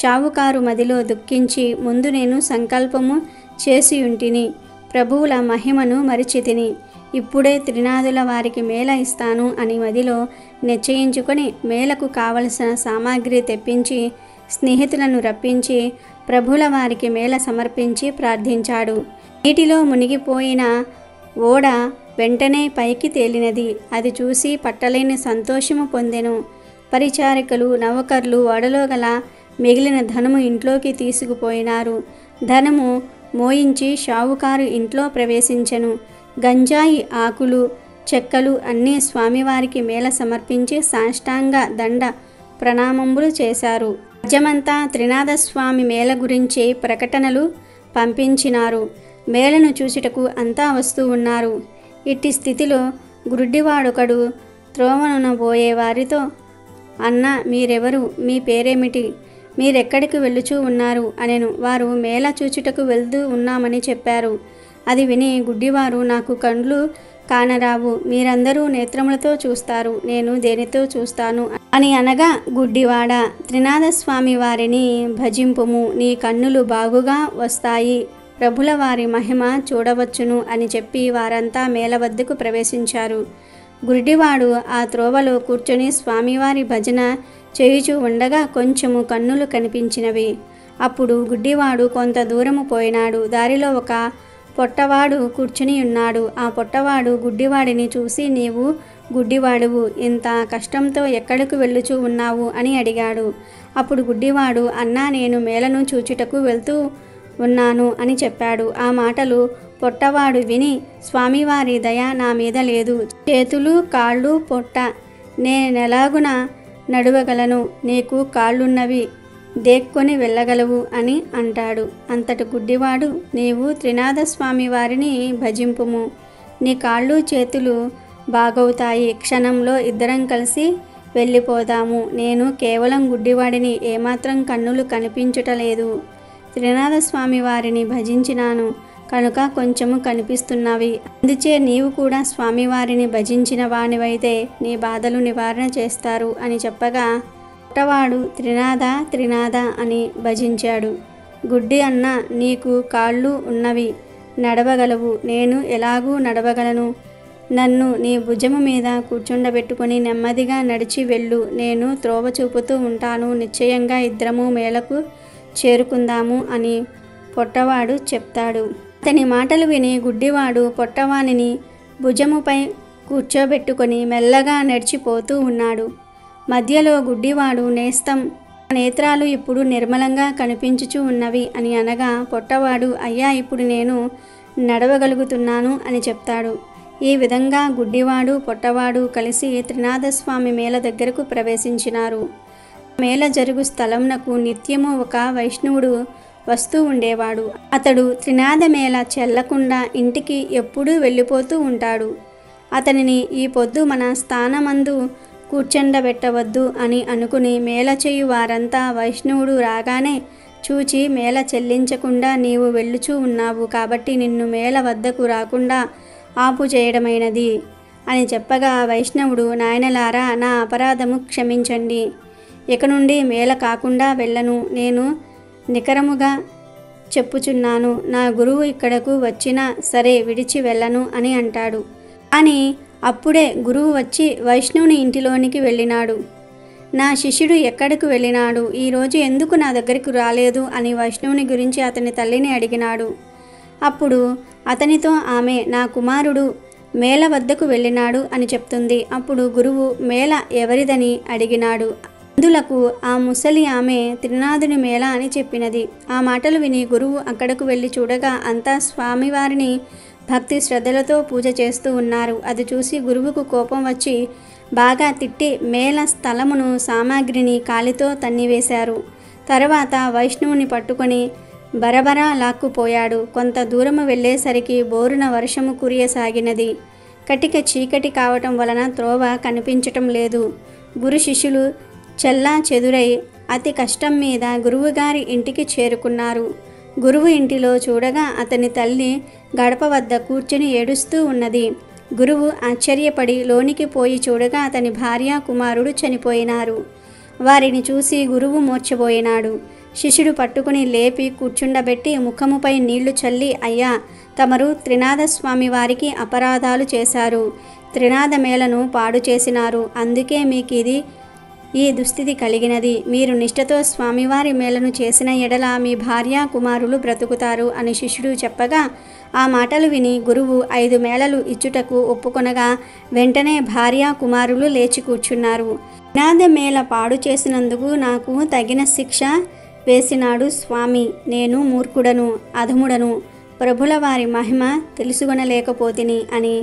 షావుకారు మదిలో దుఃఖించి, ముందు నేను సంకల్పము చేసియుంటిని, ప్రభువుల మహిమను మరిచితిని. ఇప్పుడే త్రినాథుల వారికి మేళ ఇస్తాను అని మదిలో నిశ్చయించుకొని మేళకు కావలసిన సామాగ్రి తెప్పించి స్నేహితులను రప్పించి ప్రభుల వారికి మేళ సమర్పించి ప్రార్థించాడు. నీటిలో మునిగిపోయిన ఓడ వెంటనే పైకి తేలినది. అది చూసి పట్టలేని సంతోషము పొందెను. పరిచారికలు, నౌకర్లు ఓడలో గల మిగిలిన ధనము ఇంట్లోకి తీసుకుపోయినారు. ధనము మోయించి షావుకారు ఇంట్లో ప్రవేశించెను. గంజాయి ఆకులు, చెక్కలు అన్నీ స్వామివారికి మేళ సమర్పించి సాష్టాంగ దండ ప్రణామములు చేశారు. రాజ్యమంతా త్రినాథస్వామి మేళ గురించి ప్రకటనలు పంపించినారు. మేళను చూచుటకు అంతా వస్తూ ఉన్నారు. ఇట్టి స్థితిలో గుడ్డివాడొకడు త్రోవనున పోయే వారితో, అన్న, మీరెవరు? మీ పేరేమిటి? మీరెక్కడికి వెళ్ళుచూ ఉన్నారు అనెను. వారు మేళ చూచుటకు వెళ్తూ ఉన్నామని చెప్పారు. అది విని గుడ్డివారు, నాకు కండ్లు కానరావు, మీరందరూ నేత్రములతో చూస్తారు, నేను దేనితో చూస్తాను అని అనగా, గుడ్డివాడా, త్రినాథస్వామి వారిని భజింపుము, నీ కన్నులు బాగుగా వస్తాయి, ప్రభుల వారి మహిమ చూడవచ్చును అని చెప్పి వారంతా మేళ వద్దకు ప్రవేశించారు. గుడ్డివాడు ఆ త్రోవలో కూర్చొని స్వామివారి భజన చేయుచూ ఉండగా కొంచెము కన్నులు కనిపించినవి. అప్పుడు గుడ్డివాడు కొంత దూరము పోయినాడు. దారిలో ఒక పొట్టవాడు కూర్చుని ఉన్నాడు. ఆ పొట్టవాడు గుడ్డివాడిని చూసి, నీవు గుడ్డివాడువు, ఇంత కష్టంతో ఎక్కడికి వెళ్ళుచూ ఉన్నావు అని అడిగాడు. అప్పుడు గుడ్డివాడు, అన్నా, నేను మేళను చూచుటకు వెళ్తూ ఉన్నాను అని చెప్పాడు. ఆ మాటలు పొట్టవాడు విని, స్వామివారి దయ నా మీద లేదు, చేతులు కాళ్ళు పొట్ట, నేనెలాగున నడవగలను, నీకు కాళ్ళున్నవి, దేక్కొని వెళ్ళగలవు అని అంటాడు. అంతటి గుడ్డివాడు, నీవు త్రినాథస్వామి వారిని భజింపుము, నీ కాళ్ళు చేతులు బాగవుతాయి, క్షణంలో ఇద్దరం కలిసి వెళ్ళిపోదాము, నేను కేవలం గుడ్డివాడిని, ఏమాత్రం కన్నులు కనిపించుటలేదు, త్రినాథస్వామి వారిని భజించినాను కనుక కొంచెము కనిపిస్తున్నవి, అందుచే నీవు కూడా స్వామివారిని భజించిన వానివైతే నీ బాధలు నివారణ చేస్తారు అని చెప్పగా, పుట్టవాడు త్రినాథ త్రినాథ అని భజించాడు. గుడ్డి అన్న, నీకు కాళ్ళు ఉన్నవి, నడవగలవు, నేను ఎలాగూ నడవగలను, నన్ను నీ భుజము మీద కూర్చుండబెట్టుకొని నెమ్మదిగా నడిచి వెళ్ళు, నేను త్రోవ చూపుతూ ఉంటాను, నిశ్చయంగా ఇద్దరము మేళకు చేరుకుందాము అని పొట్టవాడు చెప్తాడు. అతని మాటలు విని గుడ్డివాడు పొట్టవానిని భుజముపై కూర్చోబెట్టుకొని మెల్లగా నడిచిపోతూ ఉన్నాడు. మధ్యలో గుడ్డివాడు, నేస్తం, నేత్రాలు ఇప్పుడు నిర్మలంగా కనిపించుచూ ఉన్నవి అని అనగా, పొట్టవాడు, అయ్యా, ఇప్పుడు నేను నడవగలుగుతున్నాను అని చెప్తాడు. ఈ విధంగా గుడ్డివాడు పొట్టవాడు కలిసి త్రినాథస్వామి మేళ దగ్గరకు ప్రవేశించినారు. మేళ జరుగు స్థలంనకు నిత్యము ఒక వైష్ణవుడు వస్తూ ఉండేవాడు. అతడు త్రినాథ మేళ చెల్లకుండా ఇంటికి ఎప్పుడూ వెళ్ళిపోతూ ఉంటాడు. అతనిని ఈ పొద్దు మన స్థానమందు కూర్చొండబెట్టవద్దు అని అనుకుని మేళ చేయు వారంతా వైష్ణవుడు రాగానే చూచి మేళ చెల్లించకుండా నీవు వెళ్ళుచూ ఉన్నావు కాబట్టి నిన్ను మేళ వద్దకు రాకుండా ఆపు చేయడమైనది అని చెప్పగా వైష్ణవుడు, నాయనలారా, నా అపరాధము క్షమించండి. ఇక నుండి మేళ కాకుండా వెళ్ళను. నేను నికరముగా చెప్పుచున్నాను. నా గురువు ఇక్కడకు వచ్చినా సరే విడిచి వెళ్ళను అని అంటాడు. అని అప్పుడే గురువు వచ్చి వైష్ణవుని ఇంటిలోనికి వెళ్ళినాడు. నా శిష్యుడు ఎక్కడికి వెళ్ళినాడు, ఈరోజు ఎందుకు నా దగ్గరికి రాలేదు అని వైష్ణవుని గురించి అతని తల్లిని అడిగినాడు. అప్పుడు అతనితో ఆమె, నా కుమారుడు మేళ వద్దకు వెళ్ళినాడు అని చెప్తుంది. అప్పుడు గురువు మేళ ఎవరిదని అడిగినాడు. అందులకు ఆ ముసలి ఆమె త్రినాథుని మేళ అని చెప్పినది. ఆ మాటలు విని గురువు అక్కడకు వెళ్ళి చూడగా అంతా స్వామివారిని భక్తి శ్రద్ధలతో పూజ చేస్తూ ఉన్నారు. అది చూసి గురువుకు కోపం వచ్చి బాగా తిట్టి మేళ స్థలమును సామాగ్రిని కాలితో తన్నివేశారు. తర్వాత వైష్ణవుని పట్టుకొని బరబరా లాక్కుపోయాడు. కొంత దూరము వెళ్ళేసరికి బోరున వర్షము కురియసాగినది. కటిక చీకటి కావటం వలన త్రోవ కనిపించటం లేదు. గురు శిష్యులు చెల్లా చెదురై అతి కష్టం మీద గురువుగారి ఇంటికి చేరుకున్నారు. గురువు ఇంటిలో చూడగా అతని తల్లి గడప వద్ద కూర్చుని ఏడుస్తూ ఉన్నది. గురువు ఆశ్చర్యపడి లోనికి పోయి చూడగా అతని భార్య కుమారుడు చనిపోయినారు. వారిని చూసి గురువు మూర్ఛపోయినాడు. శిష్యుడు పట్టుకుని లేపి కూర్చుండబెట్టి ముఖముపై నీళ్లు చల్లి, అయ్యా, తమరు త్రినాథస్వామి వారికి అపరాధాలు చేశారు. త్రినాథ మేళను పాడు చేసినారు. అందుకే మీకు ఈ దుస్థితి కలిగినది. మీరు నిష్ఠతో స్వామివారి మేళను చేసిన ఎడల మీ భార్య కుమారులు బ్రతుకుతారు అని శిష్యుడు చెప్పగా ఆ మాటలు విని గురువు 5 మేళలు ఇచ్చుటకు ఒప్పుకొనగా వెంటనే భార్య కుమారులు లేచి కూర్చున్నారు. త్రినాథ మేళ పాడు చేసినందుకు నాకు తగిన శిక్ష వేసినాడు స్వామి. నేను మూర్ఖుడను, అధముడను, ప్రభుల వారి మహిమ తెలుసుకొనలేకపోతిని అని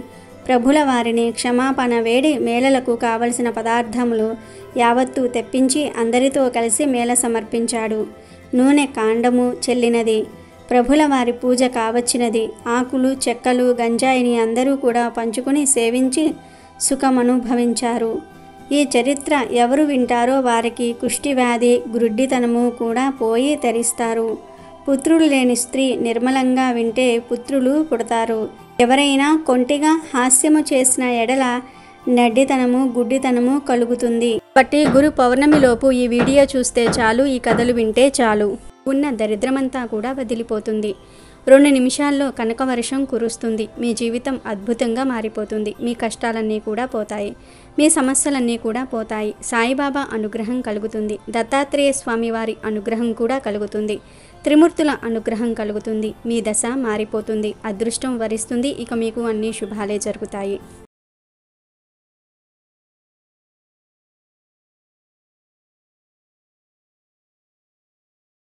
ప్రభుల వారిని క్షమాపణ వేడి మేళలకు కావలసిన పదార్థములు యావత్తు తెప్పించి అందరితో కలిసి మేళ సమర్పించాడు. నూనె కాండము చెల్లినది. ప్రభుల వారి పూజ కావచ్చినది. ఆకులు, చెక్కలు, గంజాయిని అందరూ కూడా పంచుకుని సేవించి సుఖమనుభవించారు. ఈ చరిత్ర ఎవరు వింటారో వారికి కుష్ఠివ్యాధి, గ్రుడ్డితనము కూడా పోయి తరిస్తారు. పుత్రులు లేని స్త్రీ నిర్మలంగా వింటే పుత్రులు పుడతారు. ఎవరైనా కొంటిగా హాస్యము చేసిన ఎడల నడ్డితనము, గుడ్డితనము కలుగుతుంది. కాబట్టి గురు పౌర్ణమిలోపు ఈ వీడియో చూస్తే చాలు, ఈ కథలు వింటే చాలు, ఉన్న దరిద్రమంతా కూడా వదిలిపోతుంది. 2 నిమిషాల్లో కనకవర్షం కురుస్తుంది. మీ జీవితం అద్భుతంగా మారిపోతుంది. మీ కష్టాలన్నీ కూడా పోతాయి. మీ సమస్యలన్నీ కూడా పోతాయి. సాయిబాబా అనుగ్రహం కలుగుతుంది. దత్తాత్రేయ స్వామి వారి అనుగ్రహం కూడా కలుగుతుంది. త్రిమూర్తుల అనుగ్రహం కలుగుతుంది. మీ దశ మారిపోతుంది. అదృష్టం వరిస్తుంది. ఇక మీకు అన్ని శుభాలే జరుగుతాయి.